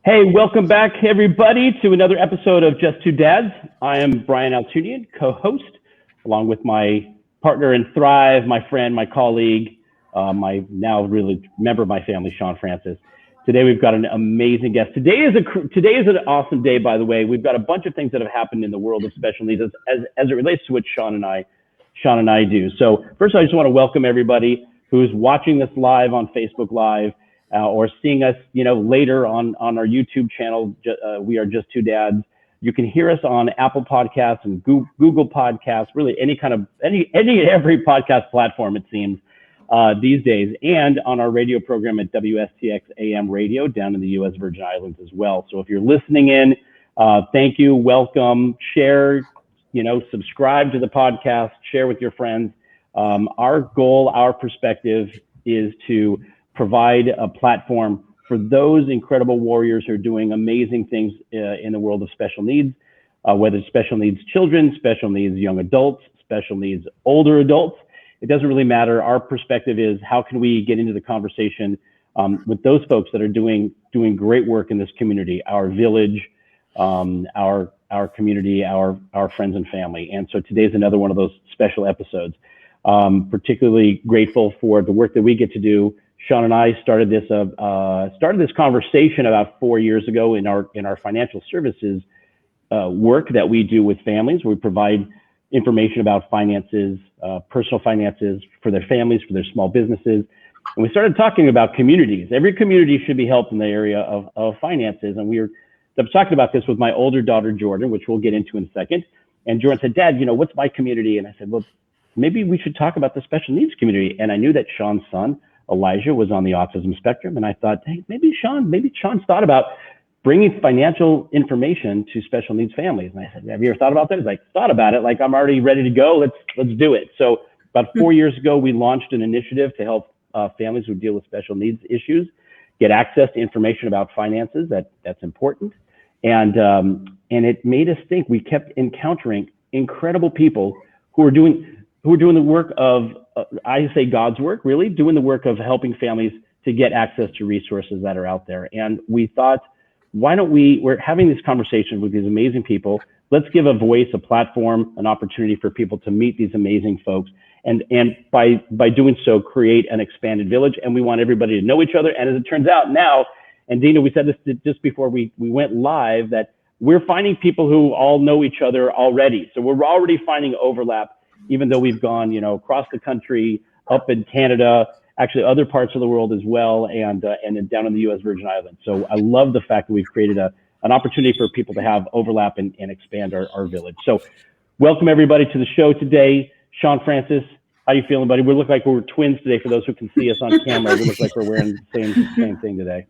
Hey, welcome back, everybody, to another episode of Just Two Dads. I am Brian Altounian, co-host, along with my partner in Thrive, my friend, my colleague, my now really member of my family, Shawn Francis. Today we've got an amazing guest. Today is an awesome day, by the way. We've got a bunch of things that have happened in the world of special needs as it relates to what Shawn and I do. So first, I just want to welcome everybody who's watching this live on Facebook Live. Or seeing us, later on our YouTube channel. We are Just Two Dads. You can hear us on Apple Podcasts and Google Podcasts, really any every podcast platform, it seems, these days, and on our radio program at WRTS AM radio down in the U.S. Virgin Islands as well. So if you're listening in, thank you, welcome, share, subscribe to the podcast, share with your friends. Our goal, our perspective is to provide a platform for those incredible warriors who are doing amazing things in the world of special needs, whether it's special needs children, special needs young adults, special needs older adults. It doesn't really matter. Our perspective is how can we get into the conversation with those folks that are doing great work in this community, our village, our community, our friends and family. And so today's another one of those special episodes. Particularly grateful for the work that we get to do. Shawn and I started this conversation about 4 years ago in our financial services work that we do with families. We provide information about finances, personal finances for their families, for their small businesses. And we started talking about communities. Every community should be helped in the area of finances. And I was talking about this with my older daughter, Jordan, which we'll get into in a second. And Jordan said, Dad, what's my community? And I said, well, maybe we should talk about the special needs community. And I knew that Shawn's son, Elijah, was on the autism spectrum. And I thought, hey, maybe Shawn's thought about bringing financial information to special needs families. And I said, have you ever thought about that? He's like, thought about it. Like, I'm already ready to go. Let's do it. So about 4 years ago, we launched an initiative to help families who deal with special needs issues get access to information about finances. That's important. And it made us think. We kept encountering incredible people who are doing the work of, I say God's work, really, doing the work of helping families to get access to resources that are out there. And we thought, we're having this conversation with these amazing people. Let's give a voice, a platform, an opportunity for people to meet these amazing folks. And by doing so, create an expanded village. And we want everybody to know each other. And as it turns out now, and Dina, we said this just before we went live, that we're finding people who all know each other already. So we're already finding overlap, even though we've gone, across the country, up in Canada, actually other parts of the world as well, and down in the U.S. Virgin Islands. So I love the fact that we've created an opportunity for people to have overlap and expand our village. So welcome everybody to the show today. Shawn Francis, how you feeling, buddy? We look like we're twins today. For those who can see us on camera, we look like we're wearing the same thing today.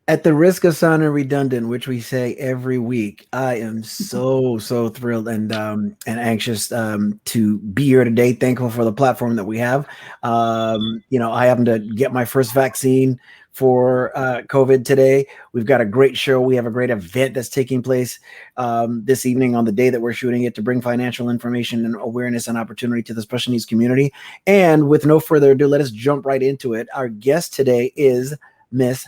At the risk of sounding redundant, which we say every week, I am so thrilled and anxious to be here today. Thankful for the platform that we have. I happened to get my first vaccine for COVID today. We've got a great show. We have a great event that's taking place this evening on the day that we're shooting it to bring financial information and awareness and opportunity to the special needs community. And with no further ado, let us jump right into it. Our guest today is Miss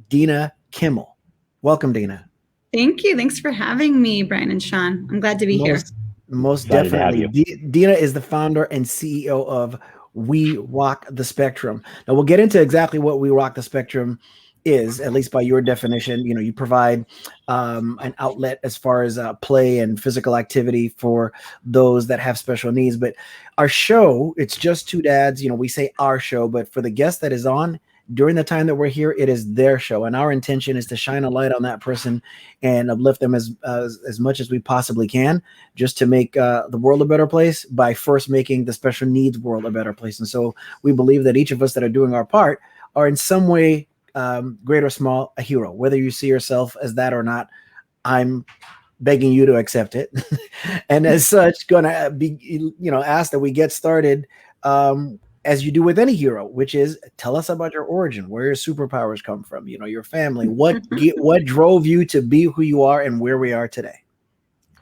Dina Kimmel. Welcome, Dina. Thank you. Thanks for having me, Brian and Shawn. I'm glad to be here. Most definitely. Dina is the founder and CEO of We Rock the Spectrum. Now, we'll get into exactly what We Rock the Spectrum is, at least by your definition. You provide an outlet as far as play and physical activity for those that have special needs. But our show, it's Just Two Dads. We say our show, but for the guest that is on, during the time that we're here, it is their show. And our intention is to shine a light on that person and uplift them as much as we possibly can, just to make the world a better place by first making the special needs world a better place. And so we believe that each of us that are doing our part are in some way, great or small, a hero. Whether you see yourself as that or not, I'm begging you to accept it. And as such, gonna be, asked that we get started as you do with any hero, which is tell us about your origin, where your superpowers come from, your family, what drove you to be who you are and where we are today.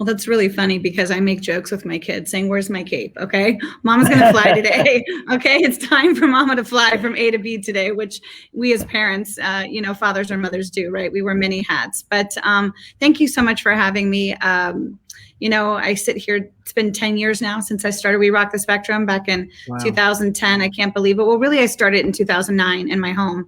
Well, that's really funny because I make jokes with my kids saying, where's my cape? Okay. Mama's going to fly today. Okay. It's time for mama to fly from A to B today, which we as parents, fathers or mothers do, right? We wear many hats, but thank you so much for having me. I sit here, it's been 10 years now since I started We Rock the Spectrum back in 2010. I can't believe it. Well, really, I started in 2009 in my home.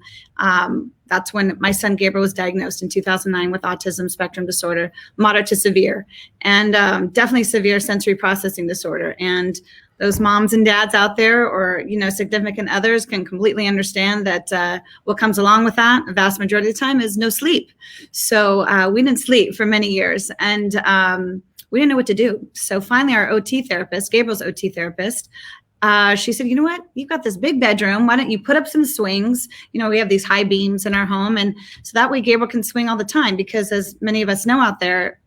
That's when my son Gabriel was diagnosed in 2009 with autism spectrum disorder, moderate to severe, and definitely severe sensory processing disorder. And those moms and dads out there, or significant others, can completely understand that what comes along with that, the vast majority of the time, is no sleep. So we didn't sleep for many years, and we didn't know what to do. So finally, our OT therapist, Gabriel's OT therapist, she said, you know what, you've got this big bedroom. Why don't you put up some swings? We have these high beams in our home. And so that way Gabriel can swing all the time, because as many of us know out there,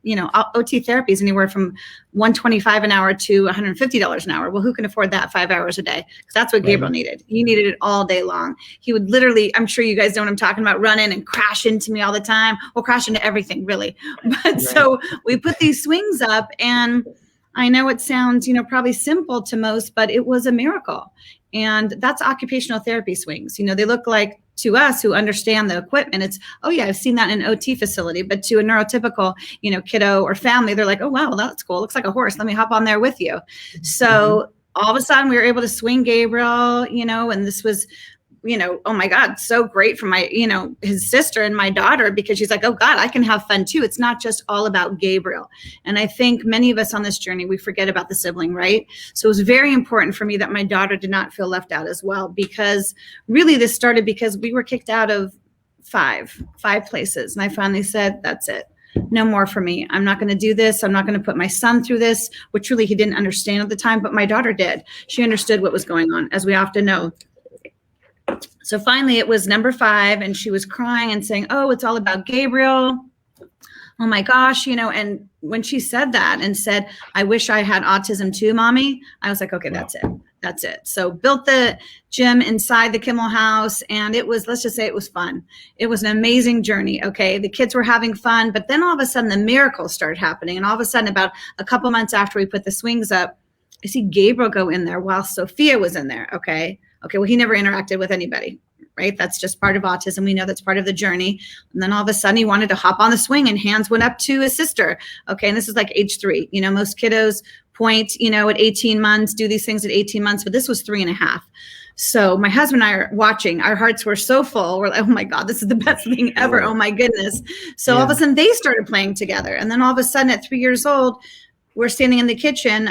OT therapy is anywhere from $125 an hour to $150 an hour. Well, who can afford that 5 hours a day? Because that's what Gabriel needed. He needed it all day long. He would literally, I'm sure you guys know what I'm talking about, run in and crash into me all the time. Well, crash into everything, really. But so we put these swings up, and I know it sounds, probably simple to most, but it was a miracle. And that's occupational therapy swings. They look like, to us who understand the equipment, it's, oh yeah, I've seen that in an OT facility. But to a neurotypical, kiddo or family, they're like, oh wow, that's cool. Looks like a horse. Let me hop on there with you. So all of a sudden we were able to swing Gabriel, and this was, oh my God, so great for my, his sister and my daughter, because she's like, oh God, I can have fun too. It's not just all about Gabriel. And I think many of us on this journey, we forget about the sibling, right? So it was very important for me that my daughter did not feel left out as well, because really this started because we were kicked out of five places. And I finally said, that's it. No more for me. I'm not going to do this. I'm not going to put my son through this, which really he didn't understand at the time, but my daughter did. She understood what was going on, as we often know. So finally it was number 5, and she was crying and saying, oh, it's all about Gabriel. Oh my gosh, and when she said that and said, I wish I had autism too, mommy, I was like, okay, that's it. That's it. So built the gym inside the Kimmel house, and it was, let's just say it was fun. It was an amazing journey. Okay. The kids were having fun, but then all of a sudden the miracles started happening. And all of a sudden, about a couple months after we put the swings up, I see Gabriel go in there while Sophia was in there. Okay. Well, he never interacted with anybody, right? That's just part of autism. We know that's part of the journey. And then all of a sudden he wanted to hop on the swing, and hands went up to his sister. Okay. And this is like age 3, most kiddos point, at 18 months, do these things at 18 months, but this was 3.5. So my husband and I are watching, our hearts were so full. We're like, oh my God, this is the best thing ever. Oh my goodness. So all of a sudden they started playing together. And then all of a sudden at 3 years old, we're standing in the kitchen,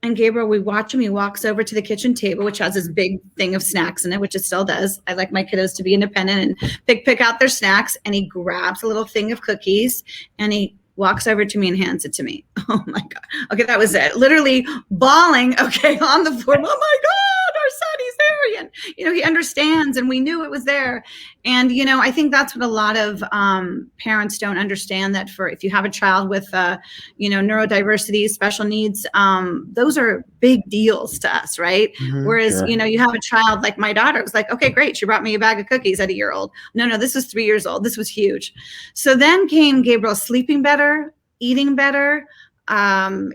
and Gabriel, we watch him. He walks over to the kitchen table, which has this big thing of snacks in it, which it still does. I like my kiddos to be independent and pick out their snacks. And he grabs a little thing of cookies, and he walks over to me and hands it to me. Oh my God. Okay, that was it. Literally bawling, okay, on the floor. Oh my God, our son, he's there. And, he understands, and we knew it was there. And, I think that's what a lot of parents don't understand, that if you have a child with, neurodiversity, special needs, those are big deals to us, right? Whereas, you have a child like my daughter, it was like, okay, great. She brought me a bag of cookies at a year old. No, this was 3 years old. This was huge. So then came Gabriel sleeping better, eating better, and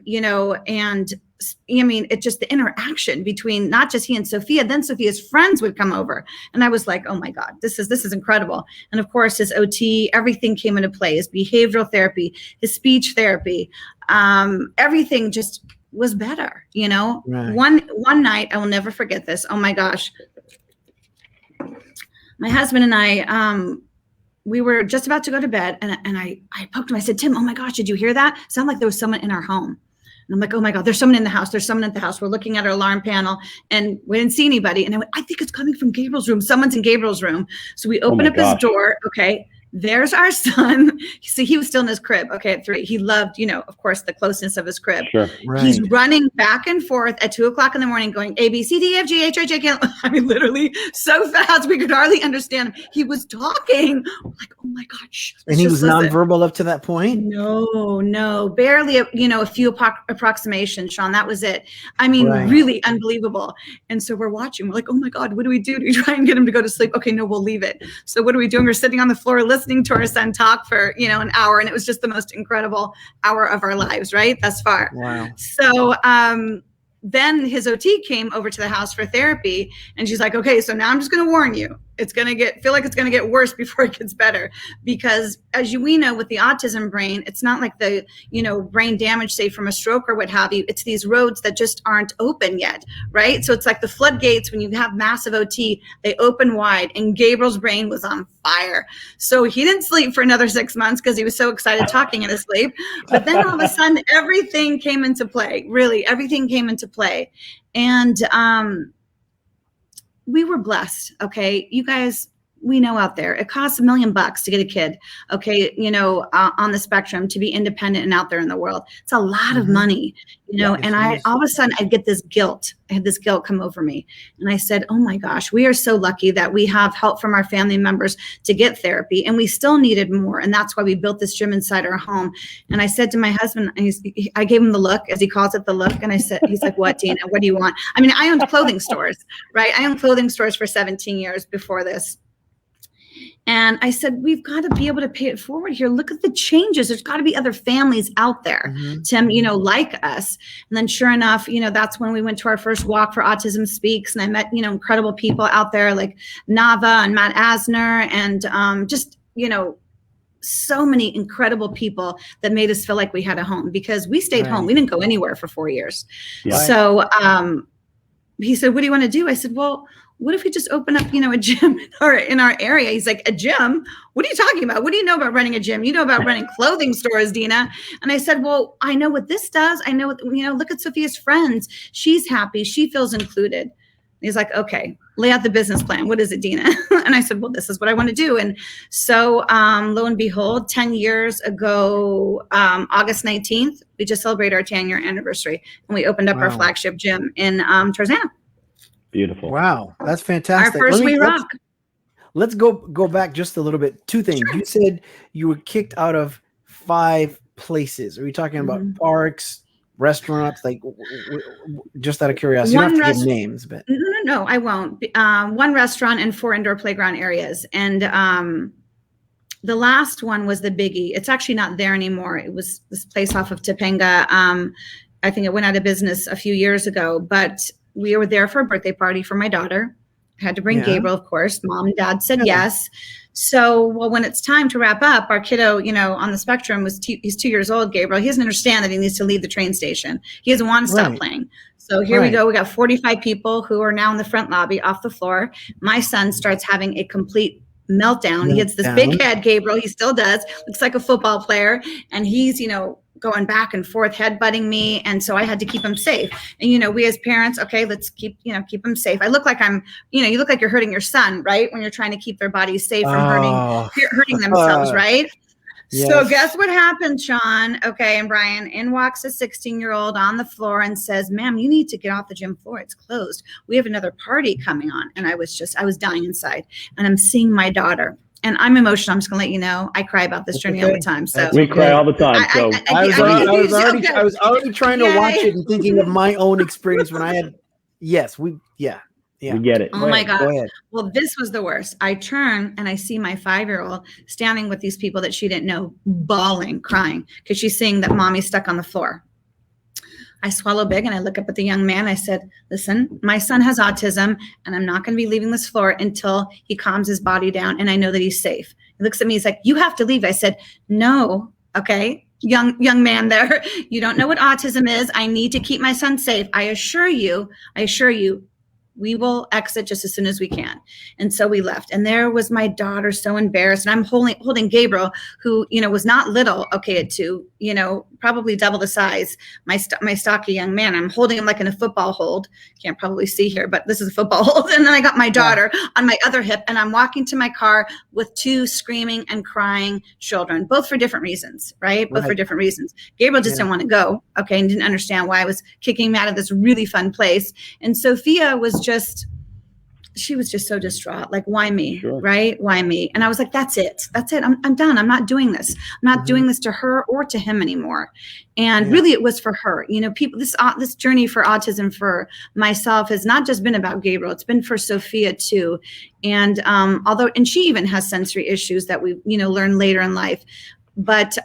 it's just the interaction between not just he and Sophia, then Sophia's friends would come over. And I was like, oh my God, this is incredible. And of course, his OT, everything came into play, his behavioral therapy, his speech therapy, everything just was better. Right. One night, I will never forget this. Oh my gosh. My husband and I, we were just about to go to bed, and I poked him. I said, Tim, oh my gosh, did you hear that? It sounded like there was someone in our home. And I'm like, oh my God, there's someone in the house. There's someone at the house. We're looking at our alarm panel, and we didn't see anybody. And I went, I think it's coming from Gabriel's room. Someone's in Gabriel's room. So we open up his door. Okay. There's our son. See, he was still in his crib. Okay. At 3, he loved, of course, the closeness of his crib. Sure. Right. He's running back and forth at 2:00 in the morning going A, B, C, D, F, G, H, I, J, K. I mean, literally so fast. We could hardly understand him. He was talking. I'm like, oh my gosh. And he was nonverbal up to that point? No, barely, a few approximations, Shawn. That was it. I mean, really unbelievable. And so we're watching. We're like, oh my God, what do we do? Do we try and get him to go to sleep? Okay, no, we'll leave it. So what are we doing? We're sitting on the floor listening. listening to our son talk for, an hour. And it was just the most incredible hour of our lives, right? Thus far. Wow. So, then his OT came over to the house for therapy, and she's like, okay, so now I'm just going to warn you. It's going to feel like it's going to get worse before it gets better, because we know with the autism brain, it's not like the, brain damage, say from a stroke or what have you. It's these roads that just aren't open yet, right? So it's like the floodgates when you have massive OT, they open wide, and Gabriel's brain was on fire. So he didn't sleep for another 6 months because he was so excited talking in his sleep. But then all of a sudden, everything came into play. Really, everything came into play. And we were blessed. Okay. You guys, we know out there, it costs $1 million to get a kid, okay, on the spectrum, to be independent and out there in the world. It's a lot of money, and all of a sudden I'd get this guilt. I had this guilt come over me. And I said, oh my gosh, we are so lucky that we have help from our family members to get therapy, and we still needed more. And that's why we built this gym inside our home. And I said to my husband, I gave him the look, as he calls it, the look. And I said, he's like, what, Dina, what do you want? I mean, I owned clothing stores, right? I owned clothing stores for 17 years before this. And I said, we've got to be able to pay it forward here. Look at the changes. There's got to be other families out there, Tim, like us. And then sure enough, that's when we went to our first walk for Autism Speaks. And I met, incredible people out there like Nava and Matt Asner and just, so many incredible people that made us feel like we had a home, because we stayed home. We didn't go anywhere for 4 years. Yeah. So he said, what do you want to do? I said, well, what if we just open up, a gym in our area? He's like, a gym? What are you talking about? What do you know about running a gym? You know about running clothing stores, Dina. And I said, well, I know what this does. I know, look at Sophia's friends. She's happy. She feels included. He's like, okay, lay out the business plan. What is it, Dina? And I said, well, this is what I want to do. And so lo and behold, 10 years ago, August 19th, we just celebrated our 10-year anniversary. And we opened up our flagship gym in Tarzana. Beautiful. Wow, that's fantastic. Our first We Rock. Let's go back just a little bit. Two things. Sure. You said you were kicked out of 5 places. Are we talking about parks, restaurants? Like, just out of curiosity, you don't have to give names, but no, I won't. 1 restaurant and 4 indoor playground areas, and the last one was the biggie. It's actually not there anymore. It was this place off of Topanga. I think it went out of business a few years ago, but we were there for a birthday party for my daughter. I had to bring Gabriel, of course. Mom and Dad said yes. So, when it's time to wrap up, our kiddo, on the spectrum he's 2 years old, Gabriel. He doesn't understand that he needs to leave the train station. He doesn't want to stop playing. So here we go. We got 45 people who are now in the front lobby off the floor. My son starts having a complete meltdown. He gets this big head, Gabriel. He still does. Looks like a football player. And he's, going back and forth, headbutting me. And so I had to keep him safe. And, we as parents, okay, let's keep him safe. I look like you look like you're hurting your son, right? When you're trying to keep their bodies safe from hurting themselves, right? Yes. So guess what happened, Shawn? Okay, and Brian, in walks a 16-year-old on the floor and says, ma'am, you need to get off the gym floor. It's closed. We have another party coming on. And I was dying inside. And I'm seeing my daughter. And I'm emotional. I'm just going to let you know. I cry about this journey all the time. So we cry all the time. So I was already trying to watch it and thinking of my own experience when I had. Yes, we get it. Oh my God. Well, this was the worst. I turn and I see my 5-year-old standing with these people that she didn't know, bawling, crying, because she's seeing that mommy's stuck on the floor. I swallow big and I look up at the young man. I said, listen, my son has autism and I'm not going to be leaving this floor until he calms his body down and I know that he's safe. He looks at me. He's like, you have to leave. I said, no. Okay. Young man there. You don't know what autism is. I need to keep my son safe. I assure you, we will exit just as soon as we can. And so we left. And there was my daughter, so embarrassed. And I'm holding Gabriel, who, was not little, okay, at 2, probably double the size, my stocky young man. I'm holding him like in a football hold. Can't probably see here, but this is a football hold. And then I got my daughter on my other hip, and I'm walking to my car with 2 screaming and crying children, both for different reasons, right? Both for different reasons. Gabriel just didn't want to go, okay, and didn't understand why I was kicking him out of this really fun place. And Sophia was just she was just so distraught. Like, why me? Sure. Right? Why me? And I was like, that's it. I'm done. I'm not doing this. I'm not doing this to her or to him anymore. And really, it was for her. You know, people, this journey for autism for myself has not just been about Gabriel. It's been for Sophia too. And and she even has sensory issues that we, learn later in life. But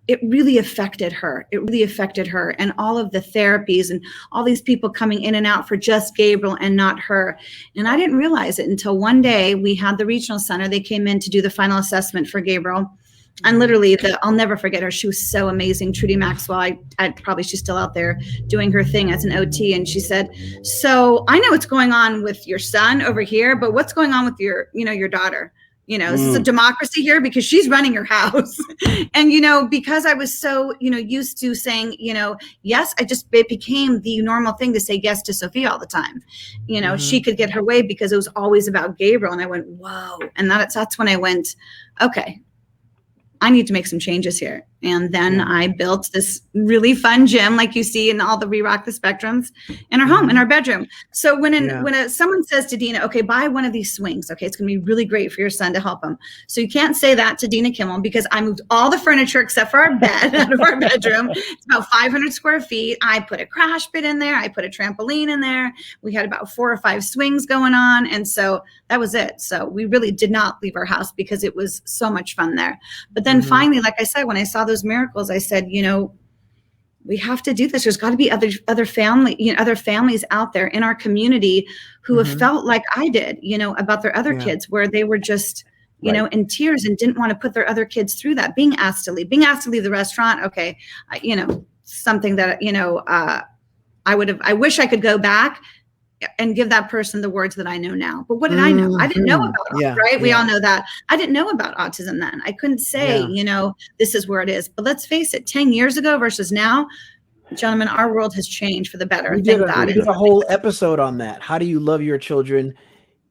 it really affected her. It really affected her, and all of the therapies and all these people coming in and out for just Gabriel and not her. And I didn't realize it until one day we had the regional center. They came in to do the final assessment for Gabriel. And literally, I'll never forget her. She was so amazing. Trudy Maxwell, she's still out there doing her thing as an OT. And she said, so I know what's going on with your son over here, but what's going on with your daughter? This is a democracy here because she's running your house. And, because I was so, used to saying, yes, it became the normal thing to say yes to Sophia all the time. She could get her way because it was always about Gabriel. And I went, whoa. And that's when I went, okay, I need to make some changes here. And then I built this really fun gym, like you see in all the We Rock the Spectrums, in our home, in our bedroom. So when someone says to Dina, okay, buy one of these swings, okay, it's going to be really great for your son to help him. So you can't say that to Dina Kimmel because I moved all the furniture except for our bed out of our bedroom. It's about 500 square feet. I put a crash pit in there. I put a trampoline in there. We had about 4 or 5 swings going on. And so that was it. So we really did not leave our house because it was so much fun there. But then finally, like I said, when I saw those miracles, I said, we have to do this. There's got to be other families out there in our community who have felt like I did, about their other kids, where they were just, in tears and didn't want to put their other kids through that. Being asked to leave the restaurant. Okay. Something that, I wish I could go back and give that person the words that I know now. But what did I know? I didn't know about it, right? We all know that. I didn't know about autism then. I couldn't say, this is where it is. But let's face it, 10 years ago versus now, gentlemen, our world has changed for the better. We did a whole episode on that. How do you love your children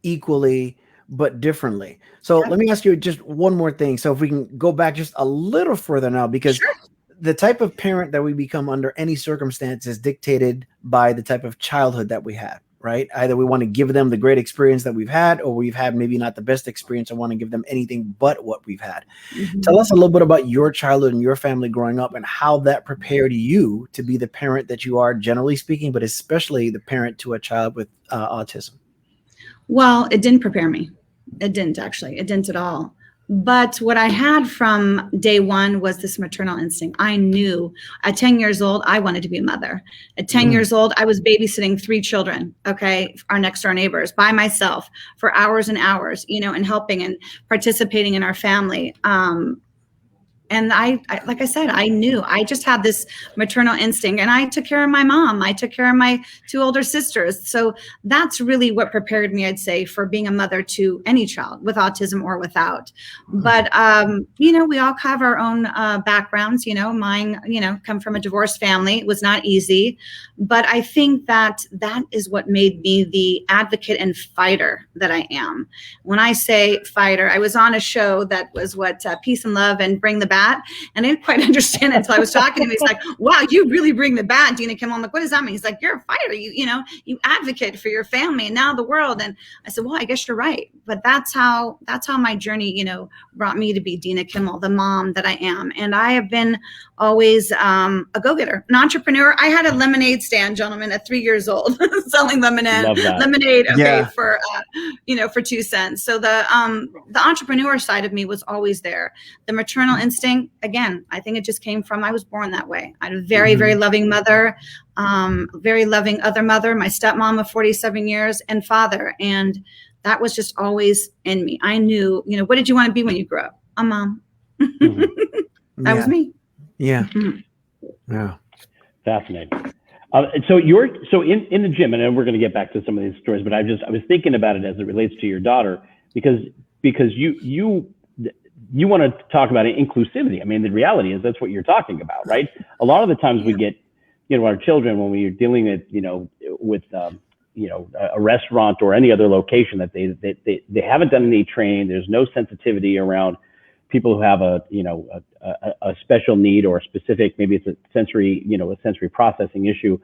equally but differently? So let me ask you just one more thing. So if we can go back just a little further now, because the type of parent that we become under any circumstance is dictated by the type of childhood that we had. Right? Either we want to give them the great experience that we've had, or we've had maybe not the best experience and want to give them anything but what we've had. Tell us a little bit about your childhood and your family growing up and how that prepared you to be the parent that you are, generally speaking, but especially the parent to a child with autism. Well, it didn't prepare me. It didn't actually. It didn't at all. But what I had from day one was this maternal instinct. I knew at 10 years old, I wanted to be a mother. At 10 years old, I was babysitting 3 children, our next door neighbors, by myself for hours and hours, and helping and participating in our family. And I, like I said, I knew. I just had this maternal instinct, and I took care of my mom. I took care of my 2 older sisters. So that's really what prepared me, I'd say, for being a mother to any child with autism or without. But, we all have our own backgrounds. Mine, come from a divorced family. It was not easy. But I think that is what made me the advocate and fighter that I am. When I say fighter, I was on a show that was Peace and Love and Bring the Bat. And I didn't quite understand it until I was talking to him. He's like, wow, you really bring the bat, Dina Kimmel. I'm like, what does that mean? He's like, you're a fighter. You advocate for your family and now the world. And I said, well, I guess you're right. But that's how my journey, brought me to be Dina Kimmel, the mom that I am. And I have been always a go-getter, an entrepreneur. I had a lemonade stand, gentlemen, at 3 years old, selling lemonade, for 2 cents. So the entrepreneur side of me was always there. The maternal instinct, again, I think it just came from, I was born that way. I had a very, very loving mother, very loving other mother, my stepmom of 47 years, and father. And that was just always in me. I knew, what did you want to be when you grew up? A mom. That was me. Yeah. Yeah. Fascinating. So in the gym, and we're going to get back to some of these stories, but I was thinking about it as it relates to your daughter, because you want to talk about inclusivity. I mean, the reality is that's what you're talking about, right? A lot of the times we get, our children, when we're dealing with a restaurant or any other location that they haven't done any training. There's no sensitivity around people who have a special need or a specific, maybe it's a sensory processing issue.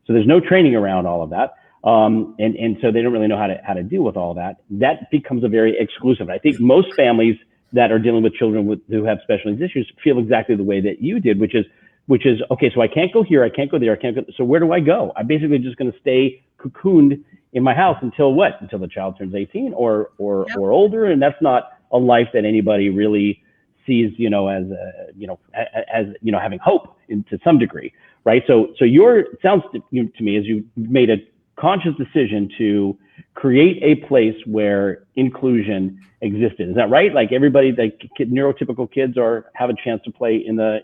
So there's no training around all of that. And so they don't really know how to deal with all that. That becomes a very exclusive. I think most families that are dealing with children who have special needs issues feel exactly the way that you did, which is okay. So I can't go here, I can't go there, I can't go. So where do I go? I'm basically just going to stay cocooned in my house until what? Until the child turns 18 or older, and that's not a life that anybody really sees, as having hope to some degree, right? So it sounds to me as you made a conscious decision to create a place where inclusion existed. Is that right? Like everybody, like neurotypical kids have a chance to play in the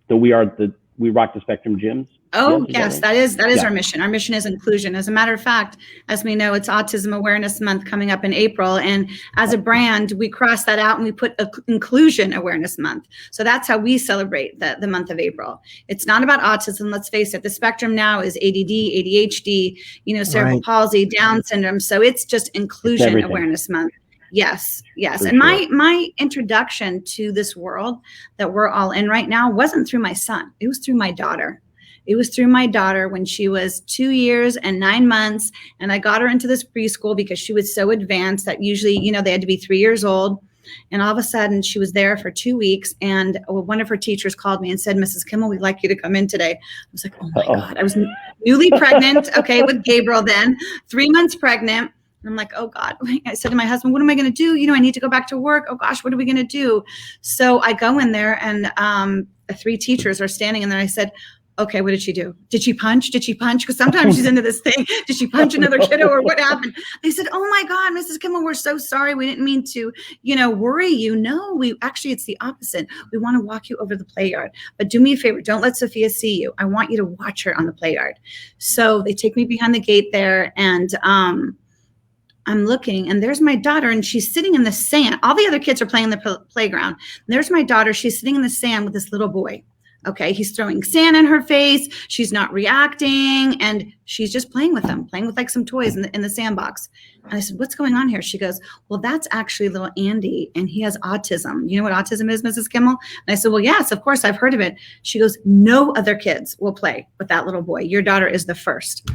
We Rock the Spectrum gyms? Oh, yes, that is our mission. Our mission is inclusion. As a matter of fact, as we know, it's Autism Awareness Month coming up in April. And as a brand, we cross that out and we put Inclusion Awareness Month. So that's how we celebrate the month of April. It's not about autism. Let's face it. The spectrum now is ADD, ADHD, cerebral palsy, Down syndrome. So it's just Inclusion Awareness Month. Yes. And my introduction to this world that we're all in right now wasn't through my son. It was through my daughter. It was through my daughter when she was 2 years and 9 months. And I got her into this preschool because she was so advanced that usually, they had to be 3 years old. And all of a sudden she was there for 2 weeks. And one of her teachers called me and said, Mrs. Kimmel, we'd like you to come in today. I was like, oh my God. I was newly pregnant, with Gabriel then, 3 months pregnant. And I'm like, oh God. I said to my husband, what am I going to do? I need to go back to work. Oh gosh, what are we going to do? So I go in there and 3 teachers are standing in there. I said, okay, what did she do? Did she punch? Because sometimes she's into this thing. Did she punch another kiddo or what happened? They said, oh my God, Mrs. Kimmel, we're so sorry. We didn't mean to, worry you. No, it's the opposite. We want to walk you over the play yard. But do me a favor. Don't let Sophia see you. I want you to watch her on the play yard. So they take me behind the gate there and I'm looking and there's my daughter and she's sitting in the sand. All the other kids are playing in the playground. And there's my daughter. She's sitting in the sand with this little boy. Okay, he's throwing sand in her face. She's not reacting, and she's just playing with them, playing with like some toys in the sandbox. And I said, "What's going on here?" She goes, "Well, that's actually little Andy, and he has autism. You know what autism is, Mrs. Kimmel?" And I said, "Well, yes, of course, I've heard of it." She goes, "No other kids will play with that little boy. Your daughter is the first."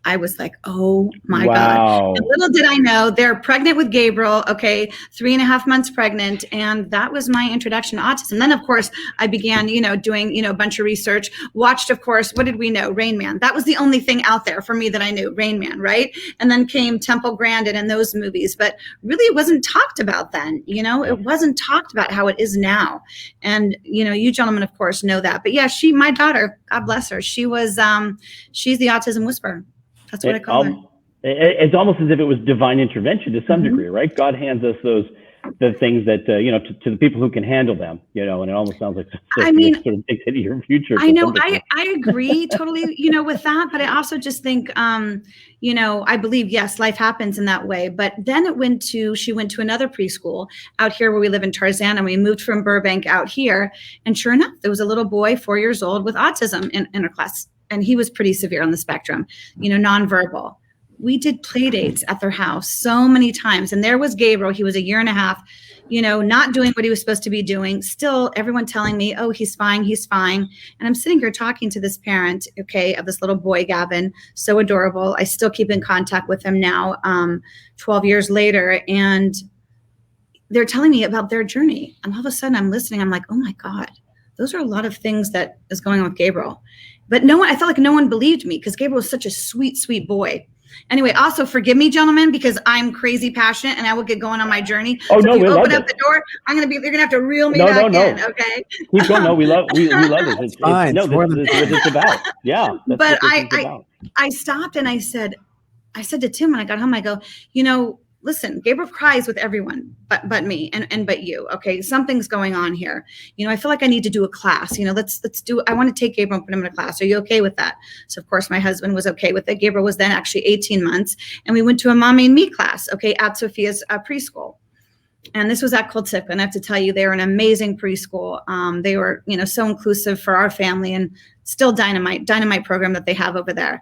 I was like, oh my God. And little did I know they're pregnant with Gabriel. Okay. 3.5 months pregnant. And that was my introduction to autism. Then of course I began, doing, a bunch of research, watched, of course, what did we know? Rain Man. That was the only thing out there for me that I knew, Rain Man. Right. And then came Temple Grandin and those movies, but really it wasn't talked about then, it wasn't talked about how it is now. And, you gentlemen, of course, know that, but yeah, my daughter, God bless her. She was, she's the autism whisperer. That's what I call her. It's almost as if it was divine intervention to some degree, right? God hands us the things that, to the people who can handle them, and it almost sounds like sort of dictating your future. I know, I agree totally, with that. But I also just think, I believe, yes, life happens in that way. But then she went to another preschool out here where we live in Tarzana. We moved from Burbank out here. And sure enough, there was a little boy, 4 years old, with autism in her class. And he was pretty severe on the spectrum, nonverbal. We did play dates at their house so many times. And there was Gabriel. He was 1.5 years, not doing what he was supposed to be doing. Still, everyone telling me, oh, he's fine. And I'm sitting here talking to this parent, of this little boy, Gavin, so adorable. I still keep in contact with him now, 12 years later. And they're telling me about their journey. And all of a sudden I'm listening. I'm like, oh my God, those are a lot of things that is going on with Gabriel. But I felt like no one believed me because Gabriel was such a sweet, sweet boy. Anyway, also forgive me, gentlemen, because I'm crazy passionate and I will get going on my journey. Oh, so no, if you we open love up the door, you're going to have to reel me back in, okay? Keep going. No, we love it. It's fine. This is what it's about. Yeah. But I stopped and I said to Tim when I got home, I go, listen, Gabriel cries with everyone but me and but you. Okay, something's going on here. I feel like I need to do a class. Let's do. I want to take Gabriel and put him in a class. Are you okay with that? So of course my husband was okay with it. Gabriel was then actually 18 months, and we went to a mommy and me class. Okay, at Sophia's preschool. And this was at Coltip, and I have to tell you, they were an amazing preschool. They were, so inclusive for our family, and still dynamite program that they have over there.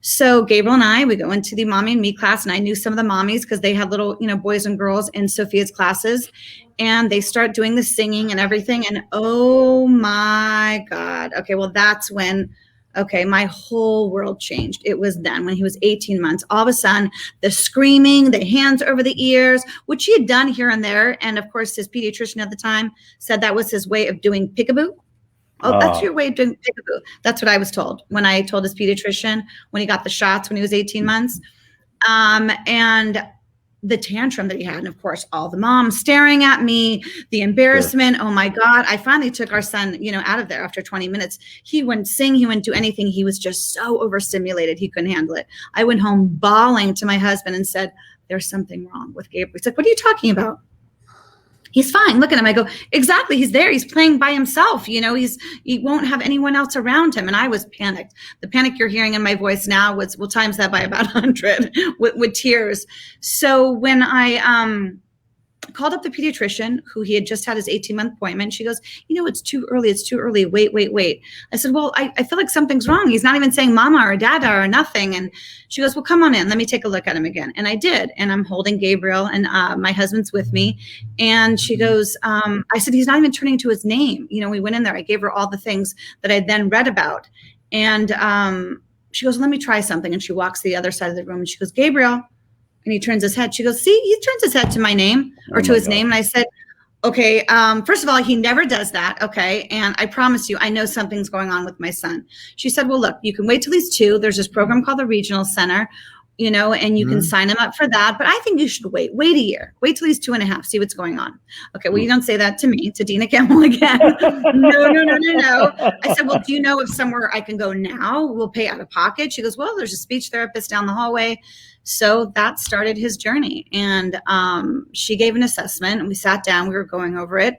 So Gabriel and I, we go into the mommy and me class, and I knew some of the mommies because they had little, boys and girls in Sophia's classes, and they start doing the singing and everything. And oh my God. Okay, well, that's when Okay, my whole world changed. It was then when he was 18 months. All of a sudden, the screaming, the hands over the ears, which he had done here and there. And of course, his pediatrician at the time said that was his way of doing peekaboo. Oh, that's your way of doing peekaboo. That's what I was told when I told his pediatrician when he got the shots when he was 18 months. And the tantrum that he had, and of course, all the moms staring at me, the embarrassment. Sure. Oh my God. I finally took our son, out of there after 20 minutes. He wouldn't sing. He wouldn't do anything. He was just so overstimulated. He couldn't handle it. I went home bawling to my husband and said, there's something wrong with Gabriel. He's like, what are you talking about? He's fine. Look at him. I go, exactly. He's there. He's playing by himself. He won't have anyone else around him. And I was panicked. The panic you're hearing in my voice now we'll times that by about 100 with tears. So when I called up the pediatrician who he had just had his 18-month appointment, she goes, it's too early. It's too early. Wait. I said, well, I feel like something's wrong. He's not even saying mama or dada or nothing. And she goes, well, come on in. Let me take a look at him again. And I did. And I'm holding Gabriel and my husband's with me. And she goes, I said, he's not even turning to his name. We went in there. I gave her all the things that I then read about. And she goes, let me try something. And she walks to the other side of the room and she goes, Gabriel. And he turns his head. She goes, see, he turns his head to my name or to his name. And I said, okay, first of all, he never does that. Okay. And I promise you, I know something's going on with my son. She said, well, look, you can wait till he's 2. There's this program called the Regional Center, and you can sign him up for that. But I think you should wait a year. Wait till he's 2.5, see what's going on. Okay. Well, you don't say that to me, to Dina Kimmel again. No. I said, well, do you know if somewhere I can go now? We'll pay out of pocket. She goes, well, there's a speech therapist down the hallway. So that started his journey. And she gave an assessment and we sat down, we were going over it.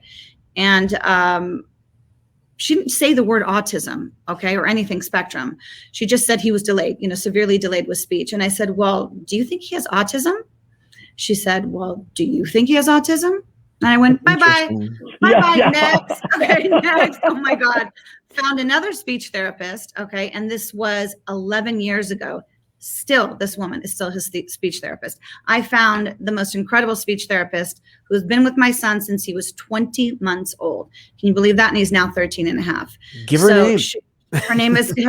And she didn't say the word autism, okay, or anything spectrum. She just said he was delayed, severely delayed with speech. And I said, well, do you think he has autism? She said, well, do you think he has autism? And I went, bye-bye, next. Okay, next. Oh my God. Found another speech therapist, okay, and this was 11 years ago. Still, this woman is still his speech therapist. I found the most incredible speech therapist who's been with my son since he was 20 months old. Can you believe that? And he's now 13 and a half. Give her name. Her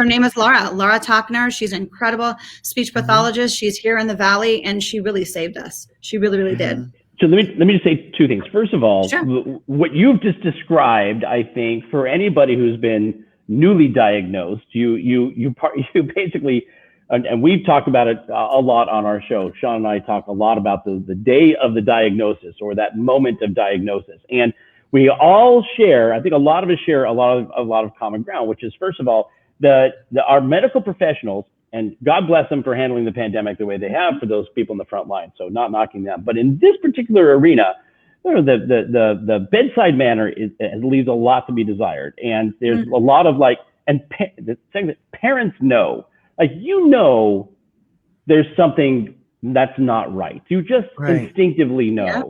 name is Laura Talkner. She's an incredible speech pathologist. She's here in the Valley, and she really saved us. She really, really did. So let me just say 2 things. First of all, sure. What you've just described, I think, for anybody who's been newly diagnosed, you basically. And we've talked about it a lot on our show. Shawn and I talk a lot about the day of the diagnosis or that moment of diagnosis. And we all share, I think a lot of us share a lot of common ground, which is, first of all, our medical professionals, and God bless them for handling the pandemic the way they have for those people in the front line. So not knocking them. But in this particular arena, the bedside manner leaves a lot to be desired. And there's a lot of the thing that parents know. There's something that's not right. You just instinctively know. Yeah.